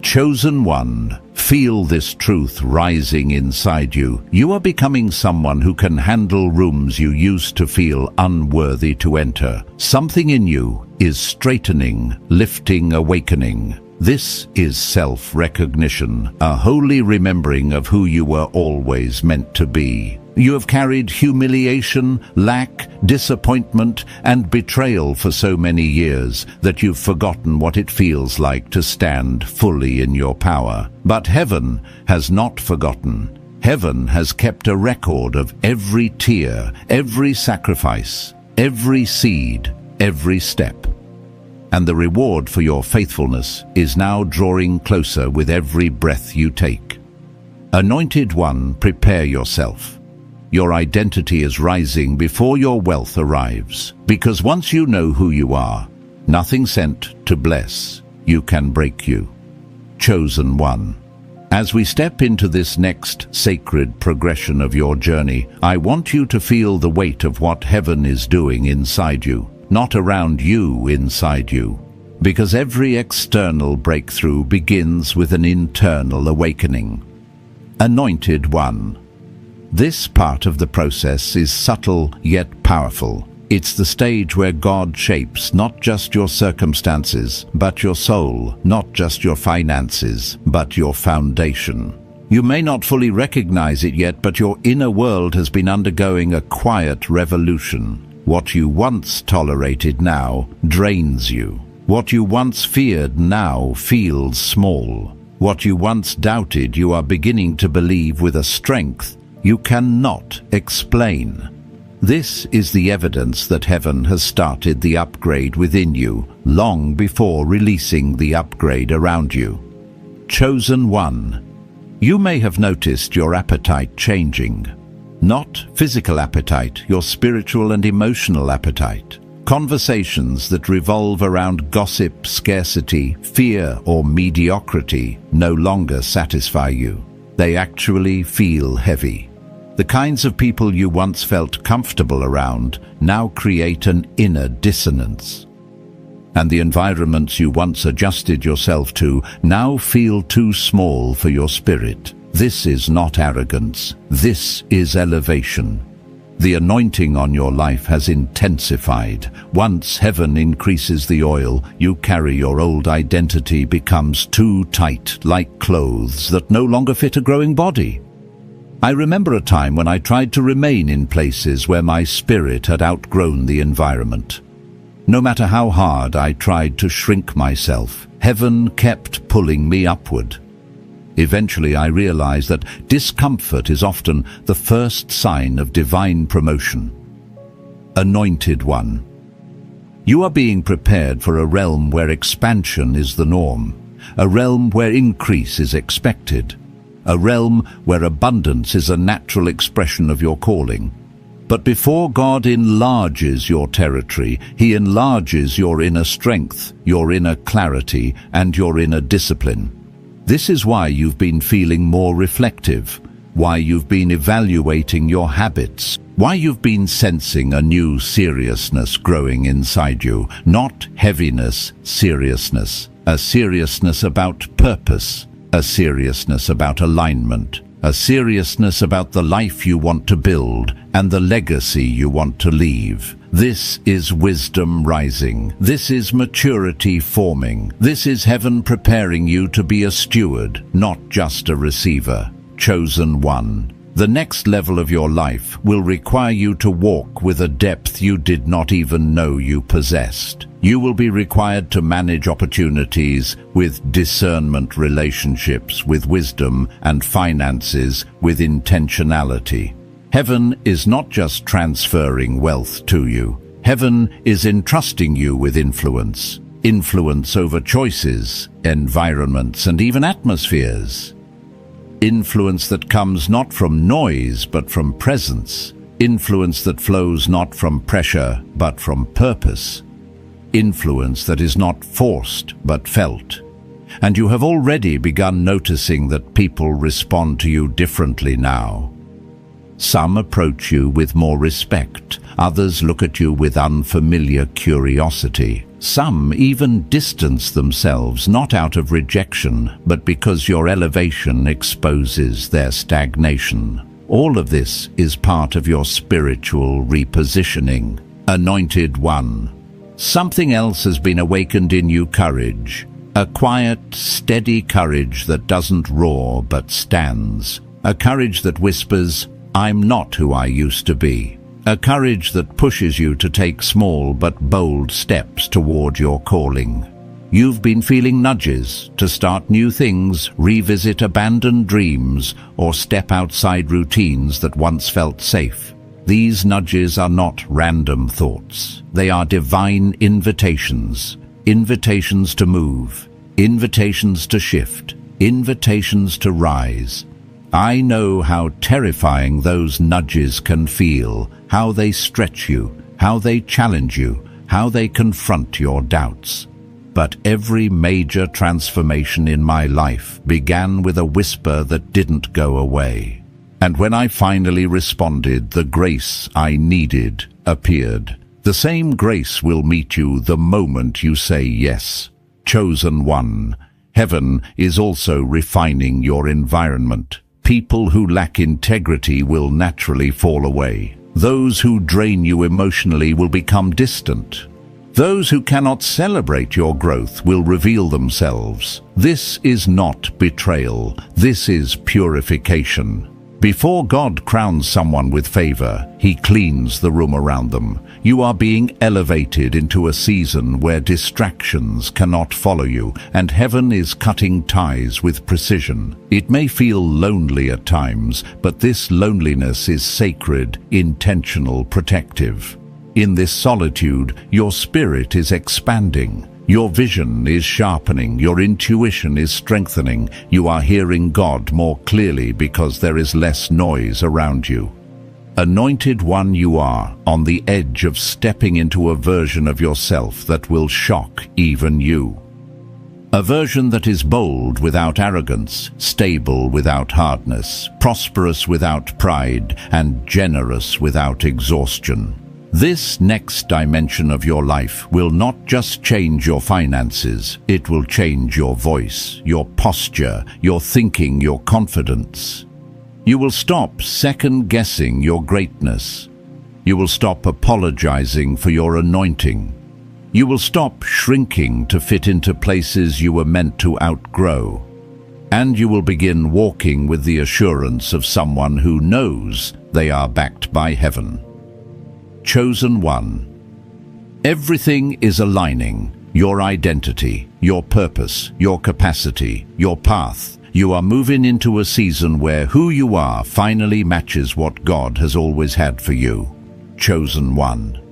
Chosen One, feel this truth rising inside you. You are becoming someone who can handle rooms you used to feel unworthy to enter. Something in you is straightening, lifting, awakening. This is self-recognition, a holy remembering of who you were always meant to be. You have carried humiliation, lack, disappointment, and betrayal for so many years that you've forgotten what it feels like to stand fully in your power. But heaven has not forgotten. Heaven has kept a record of every tear, every sacrifice, every seed, every step. And the reward for your faithfulness is now drawing closer with every breath you take. Anointed One, prepare yourself. Your identity is rising before your wealth arrives, because once you know who you are, nothing sent to bless you can break you. Chosen One, as we step into this next sacred progression of your journey, I want you to feel the weight of what heaven is doing inside you, not around you, inside you. Because every external breakthrough begins with an internal awakening. Anointed One, this part of the process is subtle yet powerful. It's the stage where God shapes not just your circumstances, but your soul, not just your finances, but your foundation. You may not fully recognize it yet, but your inner world has been undergoing a quiet revolution. What you once tolerated now drains you. What you once feared now feels small. What you once doubted you are beginning to believe with a strength you cannot explain. This is the evidence that heaven has started the upgrade within you long before releasing the upgrade around you. Chosen One, you may have noticed your appetite changing. Not physical appetite, your spiritual and emotional appetite. Conversations that revolve around gossip, scarcity, fear, or mediocrity no longer satisfy you. They actually feel heavy. The kinds of people you once felt comfortable around now create an inner dissonance. And the environments you once adjusted yourself to now feel too small for your spirit. This is not arrogance. This is elevation. The anointing on your life has intensified. Once heaven increases the oil you carry, your old identity becomes too tight, like clothes that no longer fit a growing body. I remember a time when I tried to remain in places where my spirit had outgrown the environment. No matter how hard I tried to shrink myself, heaven kept pulling me upward. Eventually I realized that discomfort is often the first sign of divine promotion. Anointed one. You are being prepared for a realm where expansion is the norm, a realm where increase is expected, a realm where abundance is a natural expression of your calling. But before God enlarges your territory, He enlarges your inner strength, your inner clarity, and your inner discipline. This is why you've been feeling more reflective, why you've been evaluating your habits, why you've been sensing a new seriousness growing inside you. Not heaviness, seriousness. A seriousness about purpose, a seriousness about alignment, a seriousness about the life you want to build and the legacy you want to leave. This is wisdom rising. This is maturity forming. This is heaven preparing you to be a steward, not just a receiver. Chosen one. The next level of your life will require you to walk with a depth you did not even know you possessed. You will be required to manage opportunities with discernment, relationships with wisdom, and finances with intentionality. Heaven is not just transferring wealth to you. Heaven is entrusting you with influence. Influence over choices, environments, and even atmospheres. Influence that comes not from noise but from presence. Influence that flows not from pressure but from purpose. Influence that is not forced but felt. And you have already begun noticing that people respond to you differently now. Some approach you with more respect. Others look at you with unfamiliar curiosity. Some even distance themselves, not out of rejection, but because your elevation exposes their stagnation. All of this is part of your spiritual repositioning. Anointed one. Something else has been awakened in you: courage. A quiet, steady courage that doesn't roar but stands. A courage that whispers, "I'm not who I used to be." A courage that pushes you to take small but bold steps toward your calling. You've been feeling nudges to start new things, revisit abandoned dreams, or step outside routines that once felt safe. These nudges are not random thoughts. They are divine invitations. Invitations to move. Invitations to shift. Invitations to rise. I know how terrifying those nudges can feel, how they stretch you, how they challenge you, how they confront your doubts. But every major transformation in my life began with a whisper that didn't go away. And when I finally responded, the grace I needed appeared. The same grace will meet you the moment you say yes. Chosen one. Heaven is also refining your environment. People who lack integrity will naturally fall away. Those who drain you emotionally will become distant. Those who cannot celebrate your growth will reveal themselves. This is not betrayal. This is purification. Before God crowns someone with favor, He cleans the room around them. You are being elevated into a season where distractions cannot follow you, and heaven is cutting ties with precision. It may feel lonely at times, but this loneliness is sacred, intentional, protective. In this solitude, your spirit is expanding. Your vision is sharpening, your intuition is strengthening. You are hearing God more clearly because there is less noise around you. Anointed one, you are on the edge of stepping into a version of yourself that will shock even you. A version that is bold without arrogance, stable without hardness, prosperous without pride, and generous without exhaustion. This next dimension of your life will not just change your finances, it will change your voice, your posture, your thinking, your confidence. You will stop second-guessing your greatness. You will stop apologizing for your anointing. You will stop shrinking to fit into places you were meant to outgrow. And you will begin walking with the assurance of someone who knows they are backed by heaven. Chosen one. Everything is aligning. Your identity, your purpose, your capacity, your path. You are moving into a season where who you are finally matches what God has always had for you. Chosen one.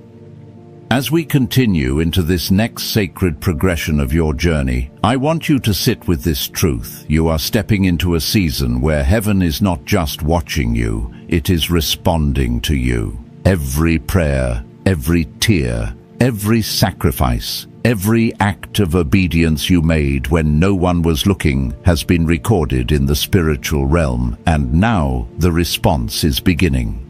As we continue into this next sacred progression of your journey, I want you to sit with this truth. You are stepping into a season where heaven is not just watching you, it is responding to you. Every prayer, every tear, every sacrifice, every act of obedience you made when no one was looking has been recorded in the spiritual realm, and now the response is beginning.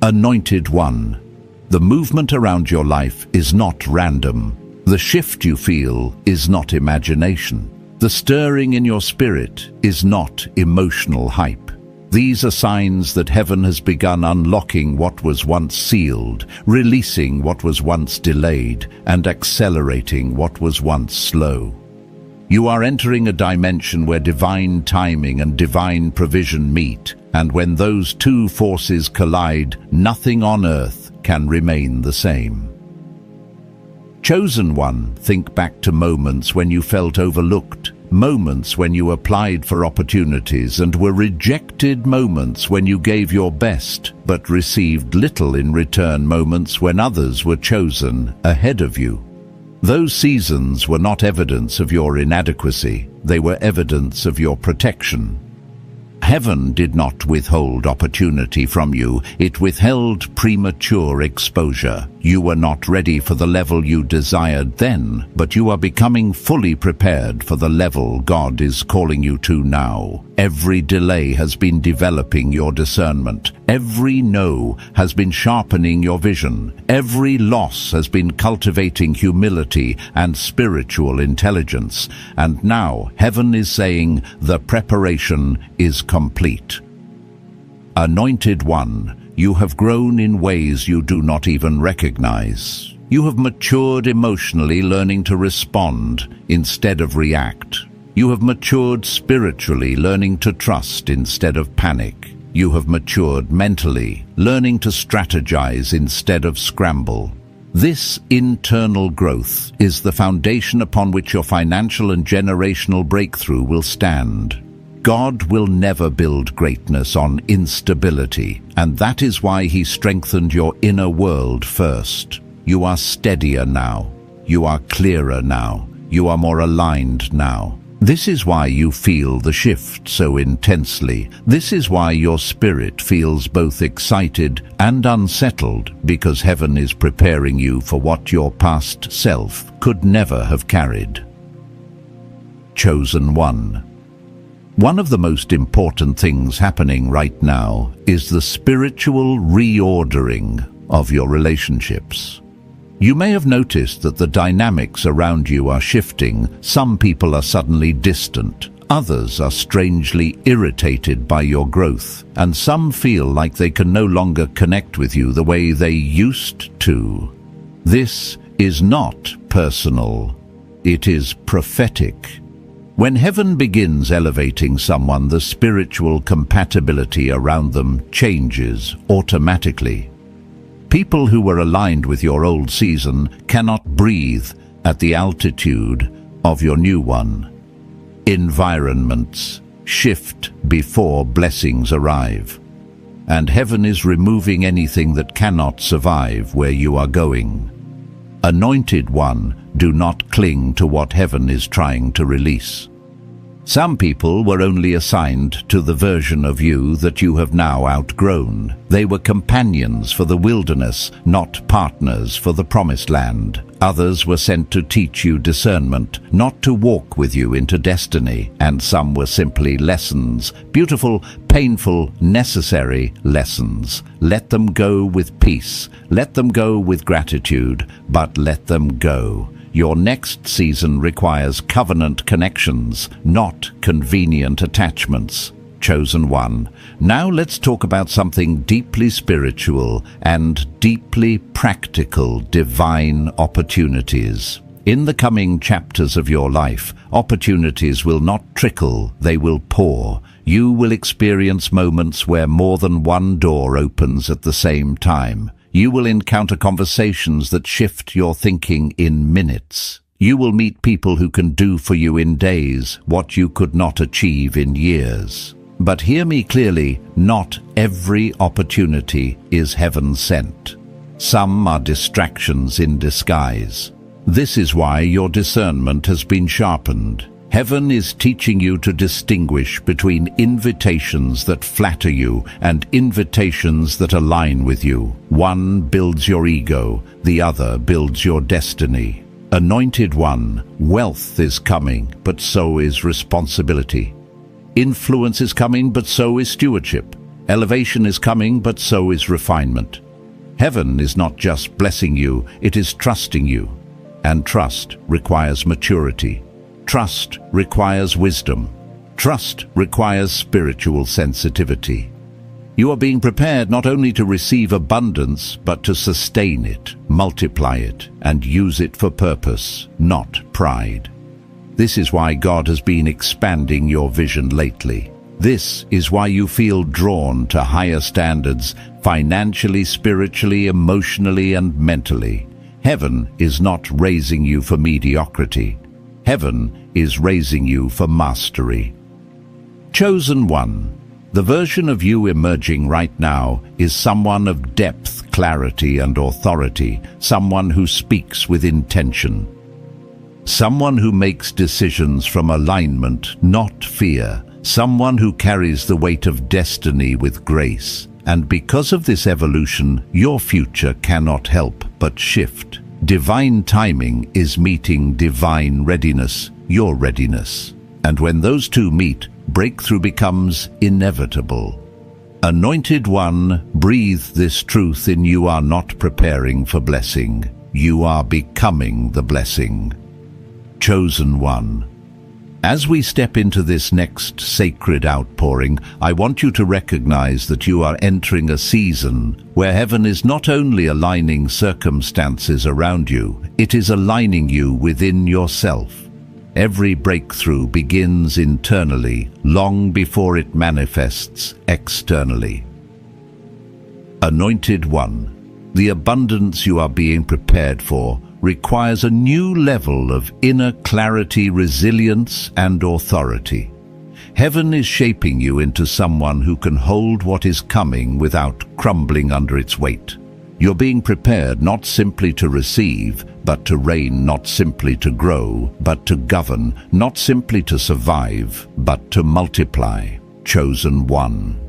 Anointed one. The movement around your life is not random. The shift you feel is not imagination. The stirring in your spirit is not emotional hype. These are signs that heaven has begun unlocking what was once sealed, releasing what was once delayed, and accelerating what was once slow. You are entering a dimension where divine timing and divine provision meet, and when those two forces collide, nothing on earth can remain the same. Chosen one, think back to moments when you felt overlooked, moments when you applied for opportunities and were rejected, moments when you gave your best but received little in return, moments when others were chosen ahead of you. Those seasons were not evidence of your inadequacy, they were evidence of your protection. Heaven did not withhold opportunity from you, it withheld premature exposure. You were not ready for the level you desired then, but you are becoming fully prepared for the level God is calling you to now. Every delay has been developing your discernment. Every no has been sharpening your vision. Every loss has been cultivating humility and spiritual intelligence. And now heaven is saying the preparation is complete. Anointed one, you have grown in ways you do not even recognize. You have matured emotionally, learning to respond instead of react. You have matured spiritually, learning to trust instead of panic. You have matured mentally, learning to strategize instead of scramble. This internal growth is the foundation upon which your financial and generational breakthrough will stand. God will never build greatness on instability, and that is why He strengthened your inner world first. You are steadier now. You are clearer now. You are more aligned now. This is why you feel the shift so intensely. This is why your spirit feels both excited and unsettled, because heaven is preparing you for what your past self could never have carried. Chosen one. One of the most important things happening right now is the spiritual reordering of your relationships. You may have noticed that the dynamics around you are shifting. Some people are suddenly distant, others are strangely irritated by your growth, and some feel like they can no longer connect with you the way they used to. This is not personal, it is prophetic. When heaven begins elevating someone, the spiritual compatibility around them changes automatically. People who were aligned with your old season cannot breathe at the altitude of your new one. Environments shift before blessings arrive, and heaven is removing anything that cannot survive where you are going. Anointed one, do not cling to what heaven is trying to release. Some people were only assigned to the version of you that you have now outgrown. They were companions for the wilderness, not partners for the promised land. Others were sent to teach you discernment, not to walk with you into destiny. And some were simply lessons, beautiful, painful, necessary lessons. Let them go with peace. Let them go with gratitude, but let them go. Your next season requires covenant connections, not convenient attachments. Chosen one. Now let's talk about something deeply spiritual and deeply practical: divine opportunities. In the coming chapters of your life, opportunities will not trickle, they will pour. You will experience moments where more than one door opens at the same time. You will encounter conversations that shift your thinking in minutes. You will meet people who can do for you in days what you could not achieve in years. But hear me clearly, not every opportunity is heaven sent. Some are distractions in disguise. This is why your discernment has been sharpened. Heaven is teaching you to distinguish between invitations that flatter you and invitations that align with you. One builds your ego, the other builds your destiny. Anointed one, wealth is coming, but so is responsibility. Influence is coming, but so is stewardship. Elevation is coming, but so is refinement. Heaven is not just blessing you, it is trusting you. And trust requires maturity. Trust requires wisdom. Trust requires spiritual sensitivity. You are being prepared not only to receive abundance, but to sustain it, multiply it, and use it for purpose, not pride. This is why God has been expanding your vision lately. This is why you feel drawn to higher standards, financially, spiritually, emotionally, and mentally. Heaven is not raising you for mediocrity. Heaven is raising you for mastery. Chosen one. The version of you emerging right now is someone of depth, clarity, and authority, someone who speaks with intention. Someone who makes decisions from alignment, not fear. Someone who carries the weight of destiny with grace. And because of this evolution, your future cannot help but shift. Divine timing is meeting divine readiness, your readiness. And when those two meet, breakthrough becomes inevitable. Anointed one, breathe this truth in: you are not preparing for blessing. You are becoming the blessing. Chosen one. As we step into this next sacred outpouring, I want you to recognize that you are entering a season where heaven is not only aligning circumstances around you, it is aligning you within yourself. Every breakthrough begins internally, long before it manifests externally. Anointed one, the abundance you are being prepared for requires a new level of inner clarity, resilience, and authority. Heaven is shaping you into someone who can hold what is coming without crumbling under its weight. You're being prepared not simply to receive, but to reign; not simply to grow, but to govern; not simply to survive, but to multiply. Chosen one.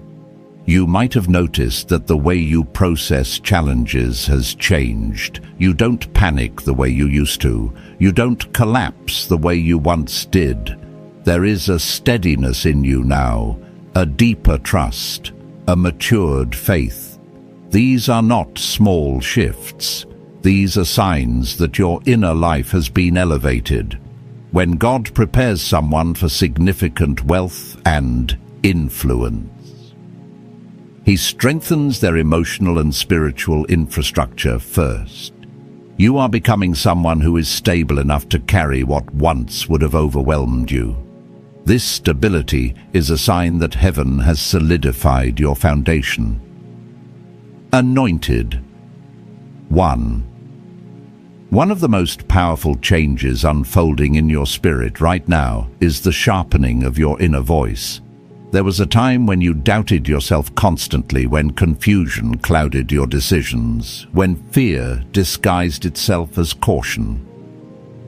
You might have noticed that the way you process challenges has changed. You don't panic the way you used to. You don't collapse the way you once did. There is a steadiness in you now, a deeper trust, a matured faith. These are not small shifts. These are signs that your inner life has been elevated. When God prepares someone for significant wealth and influence, He strengthens their emotional and spiritual infrastructure first. You are becoming someone who is stable enough to carry what once would have overwhelmed you. This stability is a sign that heaven has solidified your foundation. Anointed one. One of the most powerful changes unfolding in your spirit right now is the sharpening of your inner voice. There was a time when you doubted yourself constantly, when confusion clouded your decisions, when fear disguised itself as caution.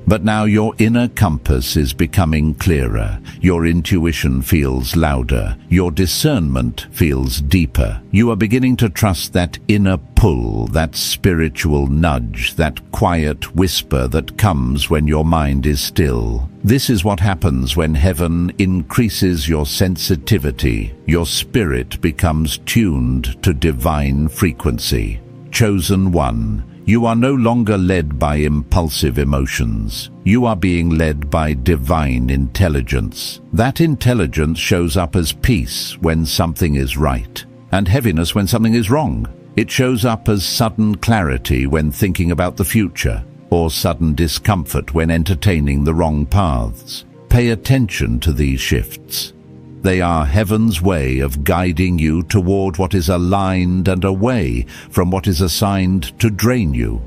But now your inner compass is becoming clearer. Your intuition feels louder. Your discernment feels deeper. You are beginning to trust that inner pull, that spiritual nudge, that quiet whisper that comes when your mind is still. This is what happens when heaven increases your sensitivity. Your spirit becomes tuned to divine frequency. Chosen one. You are no longer led by impulsive emotions. You are being led by divine intelligence. That intelligence shows up as peace when something is right, and heaviness when something is wrong. It shows up as sudden clarity when thinking about the future, or sudden discomfort when entertaining the wrong paths. Pay attention to these shifts. They are heaven's way of guiding you toward what is aligned and away from what is assigned to drain you.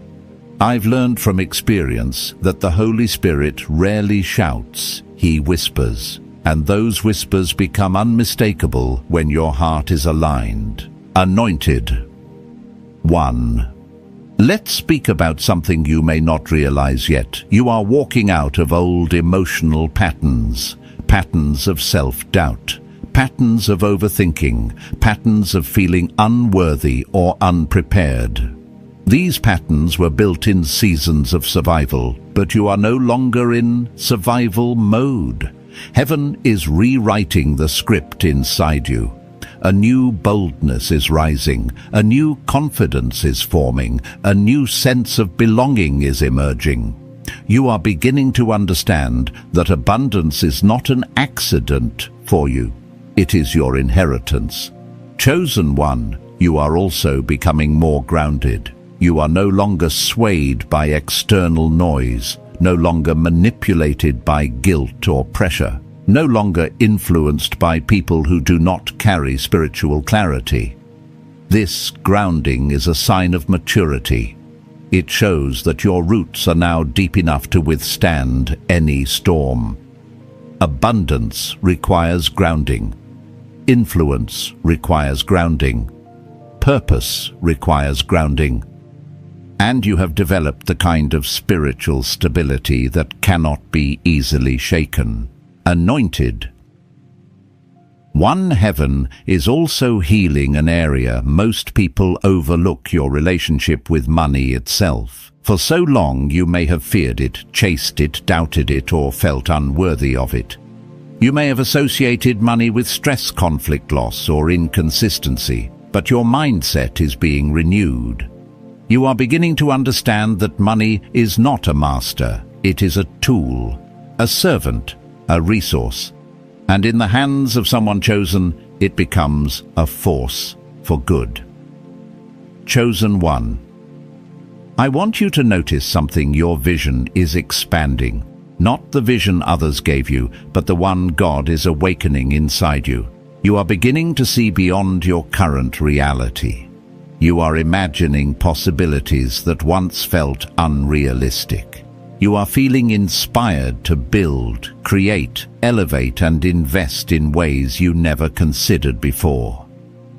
I've learned from experience that the Holy Spirit rarely shouts, He whispers, and those whispers become unmistakable when your heart is aligned. Anointed. 1. Let's speak about something you may not realize yet. You are walking out of old emotional patterns. Patterns of self-doubt, patterns of overthinking, patterns of feeling unworthy or unprepared. These patterns were built in seasons of survival, but you are no longer in survival mode. Heaven is rewriting the script inside you. A new boldness is rising, a new confidence is forming, a new sense of belonging is emerging. You are beginning to understand that abundance is not an accident for you. It is your inheritance. Chosen one, you are also becoming more grounded. You are no longer swayed by external noise, no longer manipulated by guilt or pressure, no longer influenced by people who do not carry spiritual clarity. This grounding is a sign of maturity. It shows that your roots are now deep enough to withstand any storm. Abundance requires grounding. Influence requires grounding. Purpose requires grounding. And you have developed the kind of spiritual stability that cannot be easily shaken. Anointed. 1. Heaven is also healing an area most people overlook: your relationship with money itself. For so long you may have feared it, chased it, doubted it, or felt unworthy of it. You may have associated money with stress, conflict, loss, or inconsistency, but your mindset is being renewed. You are beginning to understand that money is not a master. It is a tool, a servant, a resource. And in the hands of someone chosen, it becomes a force for good. Chosen one. I want you to notice something. Your vision is expanding. Not the vision others gave you, but the one God is awakening inside you. You are beginning to see beyond your current reality. You are imagining possibilities that once felt unrealistic. You are feeling inspired to build, create, elevate, and invest in ways you never considered before.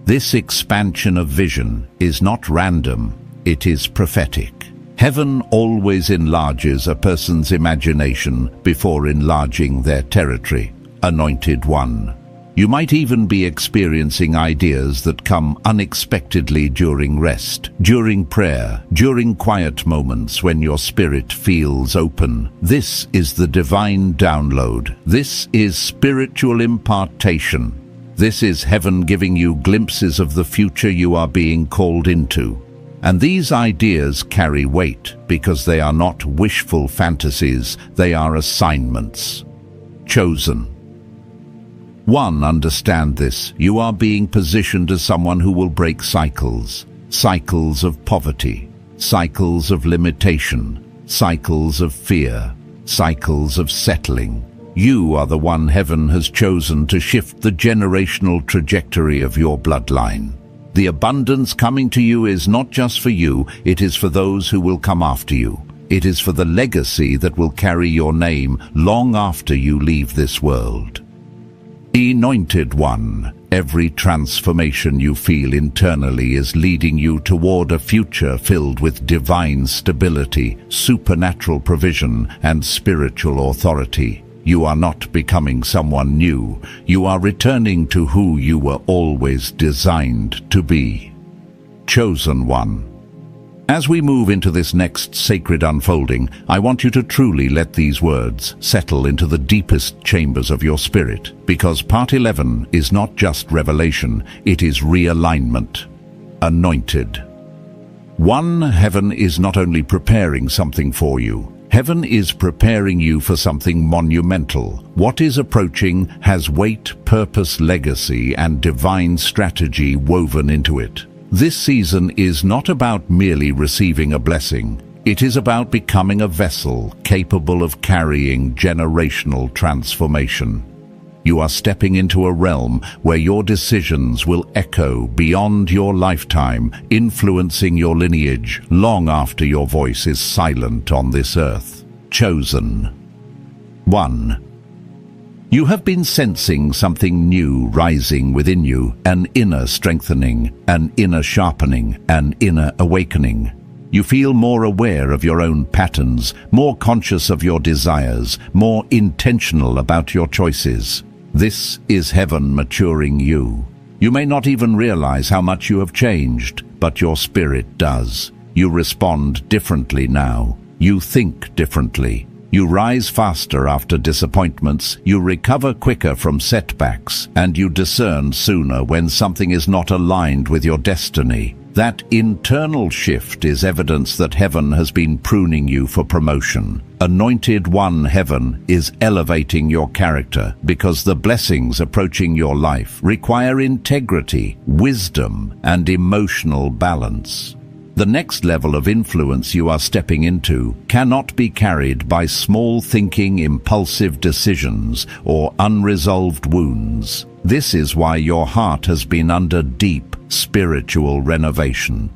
This expansion of vision is not random, it is prophetic. Heaven always enlarges a person's imagination before enlarging their territory. Anointed one. You might even be experiencing ideas that come unexpectedly during rest, during prayer, during quiet moments when your spirit feels open. This is the divine download. This is spiritual impartation. This is heaven giving you glimpses of the future you are being called into. And these ideas carry weight because they are not wishful fantasies, they are assignments. Chosen. 1. Understand this. You are being positioned as someone who will break cycles. Cycles of poverty, cycles of limitation, cycles of fear, cycles of settling. You are the one heaven has chosen to shift the generational trajectory of your bloodline. The abundance coming to you is not just for you, it is for those who will come after you. It is for the legacy that will carry your name long after you leave this world. Anointed one, every transformation you feel internally is leading you toward a future filled with divine stability, supernatural provision, and spiritual authority. You are not becoming someone new. You are returning to who you were always designed to be. Chosen one. As we move into this next sacred unfolding, I want you to truly let these words settle into the deepest chambers of your spirit, because Part 11 is not just revelation, it is realignment. Anointed. Heaven is not only preparing something for you, heaven is preparing you for something monumental. What is approaching has weight, purpose, legacy, and divine strategy woven into it. This season is not about merely receiving a blessing. It is about becoming a vessel capable of carrying generational transformation. You are stepping into a realm where your decisions will echo beyond your lifetime, influencing your lineage long after your voice is silent on this earth. Chosen. 1. You have been sensing something new rising within you, an inner strengthening, an inner sharpening, an inner awakening. You feel more aware of your own patterns, more conscious of your desires, more intentional about your choices. This is heaven maturing you. You may not even realize how much you have changed, but your spirit does. You respond differently now. You think differently. You rise faster after disappointments, you recover quicker from setbacks, and you discern sooner when something is not aligned with your destiny. That internal shift is evidence that heaven has been pruning you for promotion. Anointed One, heaven is elevating your character because the blessings approaching your life require integrity, wisdom, and emotional balance. The next level of influence you are stepping into cannot be carried by small thinking, impulsive decisions, or unresolved wounds. This is why your heart has been under deep spiritual renovation.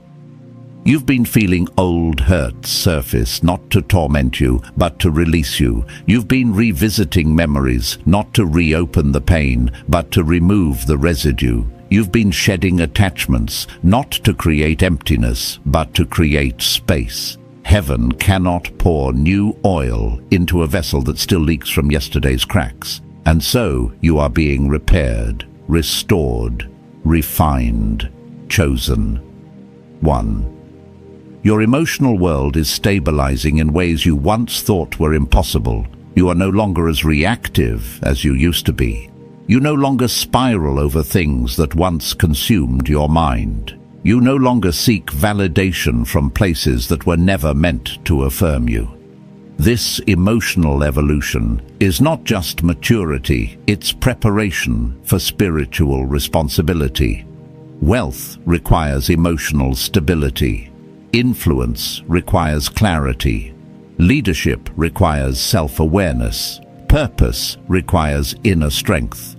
You've been feeling old hurts surface, not to torment you, but to release you. You've been revisiting memories, not to reopen the pain, but to remove the residue. You've been shedding attachments, not to create emptiness, but to create space. Heaven cannot pour new oil into a vessel that still leaks from yesterday's cracks. And so you are being repaired, restored, refined, chosen. 1. Your emotional world is stabilizing in ways you once thought were impossible. You are no longer as reactive as you used to be. You no longer spiral over things that once consumed your mind. You no longer seek validation from places that were never meant to affirm you. This emotional evolution is not just maturity, it's preparation for spiritual responsibility. Wealth requires emotional stability. Influence requires clarity. Leadership requires self-awareness. Purpose requires inner strength.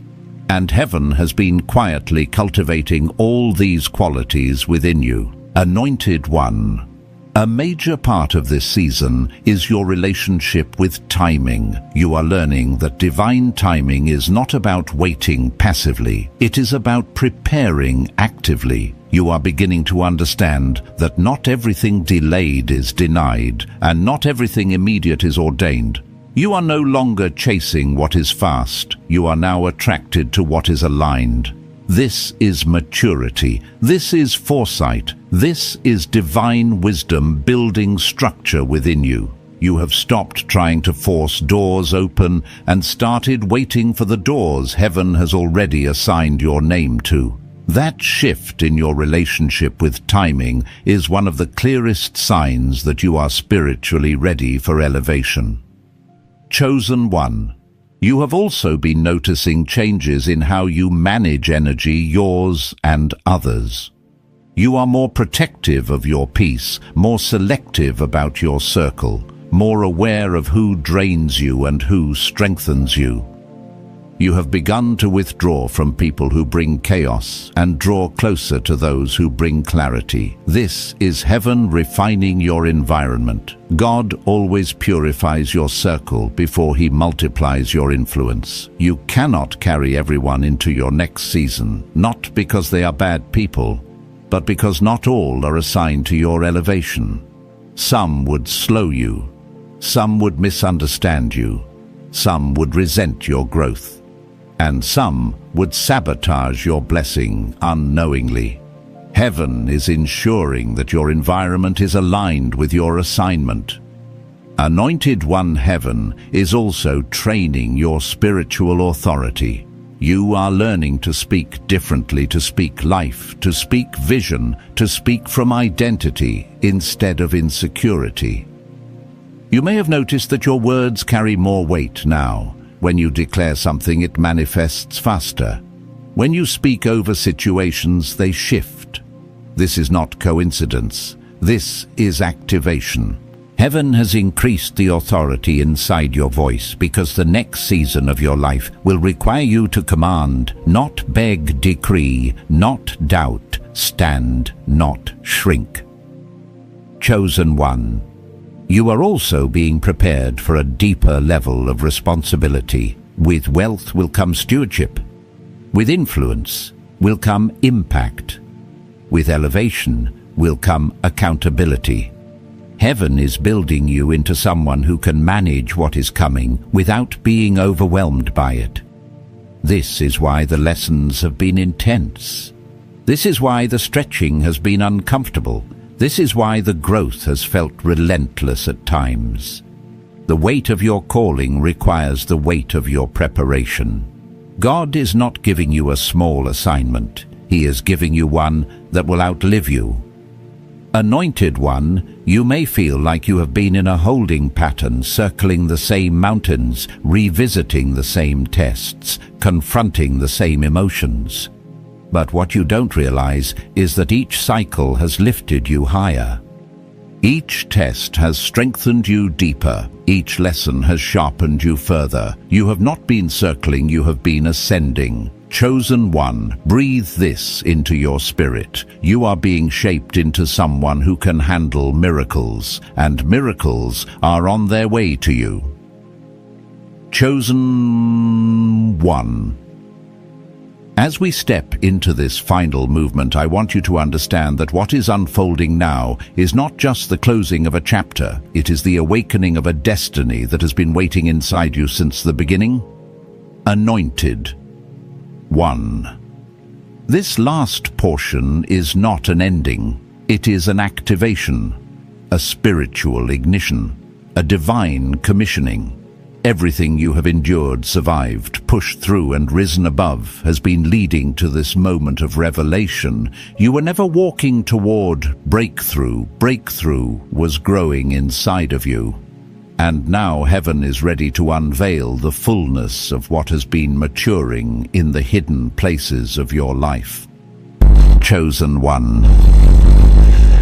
And heaven has been quietly cultivating all these qualities within you. Anointed One. A major part of this season is your relationship with timing. You are learning that divine timing is not about waiting passively. It is about preparing actively. You are beginning to understand that not everything delayed is denied, and not everything immediate is ordained. You are no longer chasing what is fast. You are now attracted to what is aligned. This is maturity. This is foresight. This is divine wisdom building structure within you. You have stopped trying to force doors open and started waiting for the doors heaven has already assigned your name to. That shift in your relationship with timing is one of the clearest signs that you are spiritually ready for elevation. Chosen One. You have also been noticing changes in how you manage energy, yours and others. You are more protective of your peace, more selective about your circle, more aware of who drains you and who strengthens you. You have begun to withdraw from people who bring chaos and draw closer to those who bring clarity. This is heaven refining your environment. God always purifies your circle before he multiplies your influence. You cannot carry everyone into your next season, not because they are bad people, but because not all are assigned to your elevation. Some would slow you, some would misunderstand you, some would resent your growth, and some would sabotage your blessing unknowingly. Heaven is ensuring that your environment is aligned with your assignment. Anointed One, heaven is also training your spiritual authority. You are learning to speak differently, to speak life, to speak vision, to speak from identity instead of insecurity. You may have noticed that your words carry more weight now. When you declare something, it manifests faster. When you speak over situations, they shift. This is not coincidence. This is activation. Heaven has increased the authority inside your voice because the next season of your life will require you to command, not beg, decree, not doubt, stand, not shrink. Chosen one, you are also being prepared for a deeper level of responsibility. With wealth will come stewardship. With influence will come impact. With elevation will come accountability. Heaven is building you into someone who can manage what is coming without being overwhelmed by it. This is why the lessons have been intense. This is why the stretching has been uncomfortable. This is why the growth has felt relentless at times. The weight of your calling requires the weight of your preparation. God is not giving you a small assignment. He is giving you one that will outlive you. Anointed one, you may feel like you have been in a holding pattern, circling the same mountains, revisiting the same tests, confronting the same emotions. But what you don't realize is that each cycle has lifted you higher. Each test has strengthened you deeper. Each lesson has sharpened you further. You have not been circling, you have been ascending. Chosen one, breathe this into your spirit. You are being shaped into someone who can handle miracles, and miracles are on their way to you. Chosen one. As we step into this final movement, I want you to understand that what is unfolding now is not just the closing of a chapter. It is the awakening of a destiny that has been waiting inside you since the beginning. Anointed one. This last portion is not an ending. It is an activation, a spiritual ignition, a divine commissioning. Everything you have endured, survived, pushed through and risen above has been leading to this moment of revelation. You were never walking toward breakthrough. Breakthrough was growing inside of you. And now heaven is ready to unveil the fullness of what has been maturing in the hidden places of your life. Chosen one.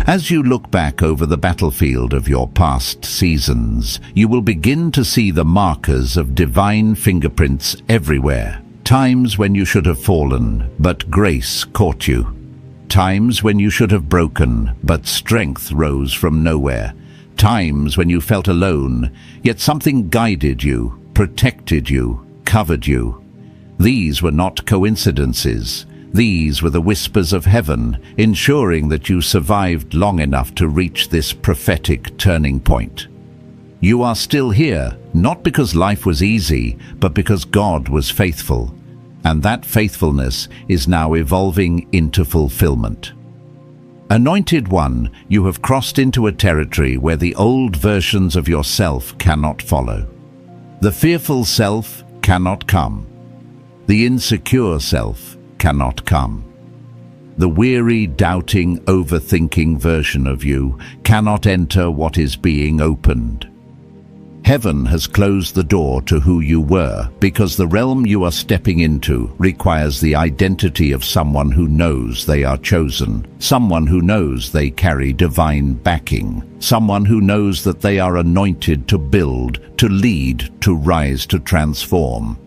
As you look back over the battlefield of your past seasons, you will begin to see the markers of divine fingerprints everywhere. Times when you should have fallen, but grace caught you. Times when you should have broken, but strength rose from nowhere. Times when you felt alone, yet something guided you, protected you, covered you. These were not coincidences. These were the whispers of heaven, ensuring that you survived long enough to reach this prophetic turning point. You are still here, not because life was easy, but because God was faithful. And that faithfulness is now evolving into fulfillment. Anointed one, you have crossed into a territory where the old versions of yourself cannot follow. The fearful self cannot come. The insecure self cannot come. The weary, doubting, overthinking version of you cannot enter what is being opened. Heaven has closed the door to who you were because the realm you are stepping into requires the identity of someone who knows they are chosen, someone who knows they carry divine backing, someone who knows that they are anointed to build, to lead, to rise, to transform.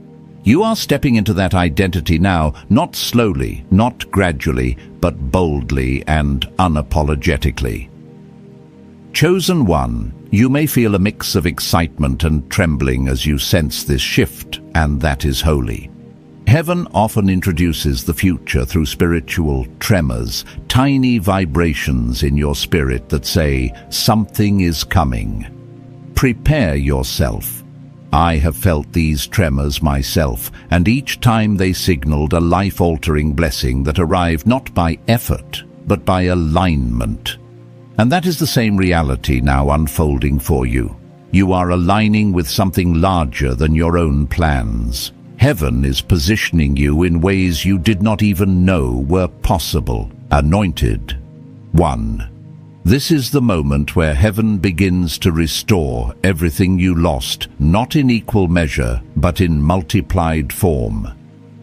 You are stepping into that identity now, not slowly, not gradually, but boldly and unapologetically. Chosen one, you may feel a mix of excitement and trembling as you sense this shift, and that is holy. Heaven often introduces the future through spiritual tremors, tiny vibrations in your spirit that say, something is coming. Prepare yourself. I have felt these tremors myself, and each time they signaled a life-altering blessing that arrived not by effort, but by alignment. And that is the same reality now unfolding for you. You are aligning with something larger than your own plans. Heaven is positioning you in ways you did not even know were possible. Anointed One. This is the moment where heaven begins to restore everything you lost, not in equal measure, but in multiplied form.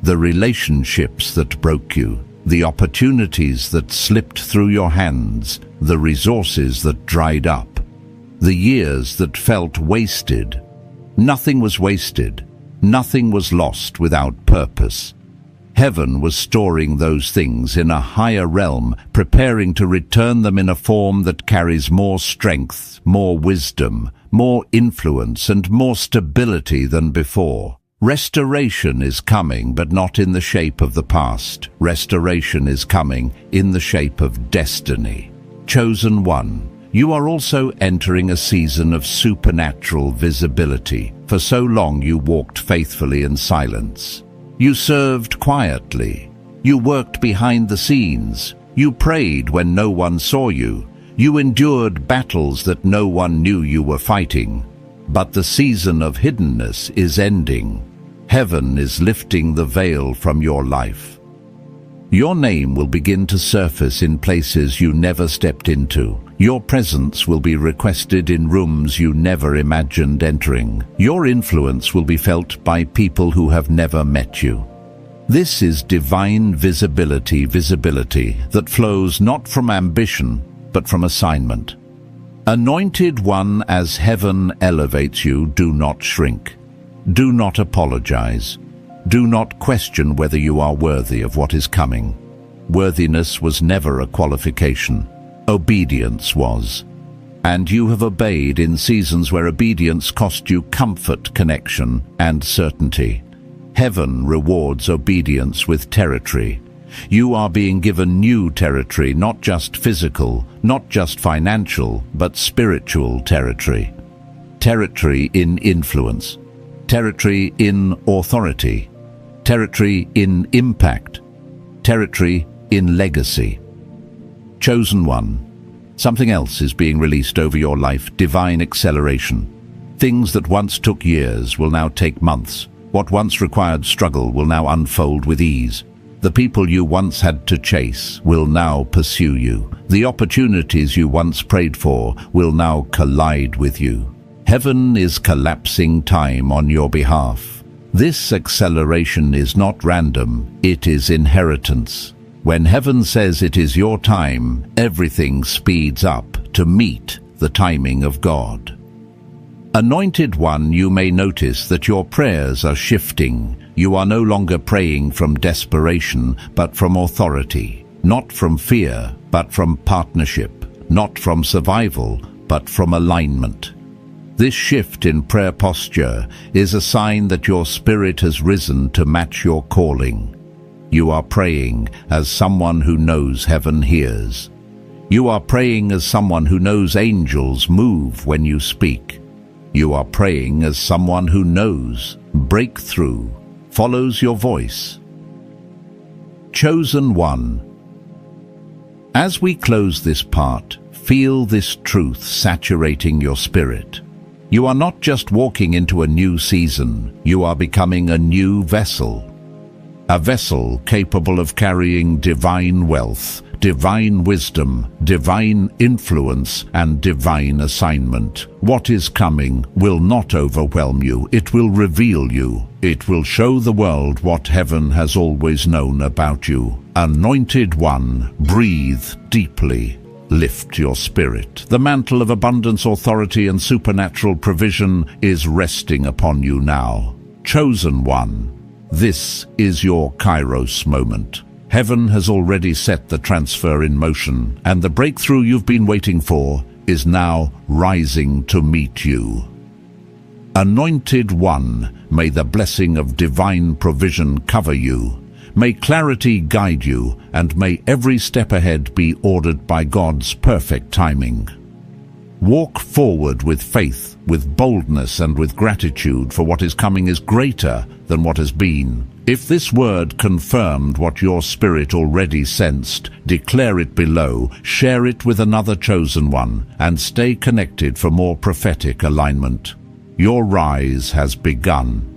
The relationships that broke you, the opportunities that slipped through your hands, the resources that dried up, the years that felt wasted. Nothing was wasted. Nothing was lost without purpose. Heaven was storing those things in a higher realm, preparing to return them in a form that carries more strength, more wisdom, more influence, and more stability than before. Restoration is coming, but not in the shape of the past. Restoration is coming in the shape of destiny. Chosen one. You are also entering a season of supernatural visibility. For so long you walked faithfully in silence. You served quietly. You worked behind the scenes. You prayed when no one saw you. You endured battles that no one knew you were fighting. But the season of hiddenness is ending. Heaven is lifting the veil from your life. Your name will begin to surface in places you never stepped into. Your presence will be requested in rooms you never imagined entering. Your influence will be felt by people who have never met you. This is divine visibility that flows not from ambition, but from assignment. Anointed one, as heaven elevates you, do not shrink. Do not apologize. Do not question whether you are worthy of what is coming. Worthiness was never a qualification. Obedience was. And you have obeyed in seasons where obedience cost you comfort, connection, and certainty. Heaven rewards obedience with territory. You are being given new territory, not just physical, not just financial, but spiritual territory. Territory in influence. Territory in authority. Territory in impact. Territory in legacy. Chosen one. Something else is being released over your life, divine acceleration. Things that once took years will now take months. What once required struggle will now unfold with ease. The people you once had to chase will now pursue you. The opportunities you once prayed for will now collide with you. Heaven is collapsing time on your behalf. This acceleration is not random, it is inheritance. When heaven says it is your time, everything speeds up to meet the timing of God. Anointed one, you may notice that your prayers are shifting. You are no longer praying from desperation, but from authority. Not from fear, but from partnership. Not from survival, but from alignment. This shift in prayer posture is a sign that your spirit has risen to match your calling. You are praying as someone who knows heaven hears. You are praying as someone who knows angels move when you speak. You are praying as someone who knows breakthrough follows your voice. Chosen one. As we close this part, feel this truth saturating your spirit. You are not just walking into a new season, you are becoming a new vessel. A vessel capable of carrying divine wealth, divine wisdom, divine influence, and divine assignment. What is coming will not overwhelm you, it will reveal you. It will show the world what heaven has always known about you. Anointed one, breathe deeply. Lift your spirit. The mantle of abundance, authority, and supernatural provision is resting upon you now. Chosen one. This is your Kairos moment. Heaven has already set the transfer in motion, and the breakthrough you've been waiting for is now rising to meet you. Anointed one, may the blessing of divine provision cover you. May clarity guide you, and may every step ahead be ordered by God's perfect timing. Walk forward with faith, with boldness, and with gratitude, for what is coming is greater than what has been. If this word confirmed what your spirit already sensed, declare it below, share it with another chosen one, and stay connected for more prophetic alignment. Your rise has begun.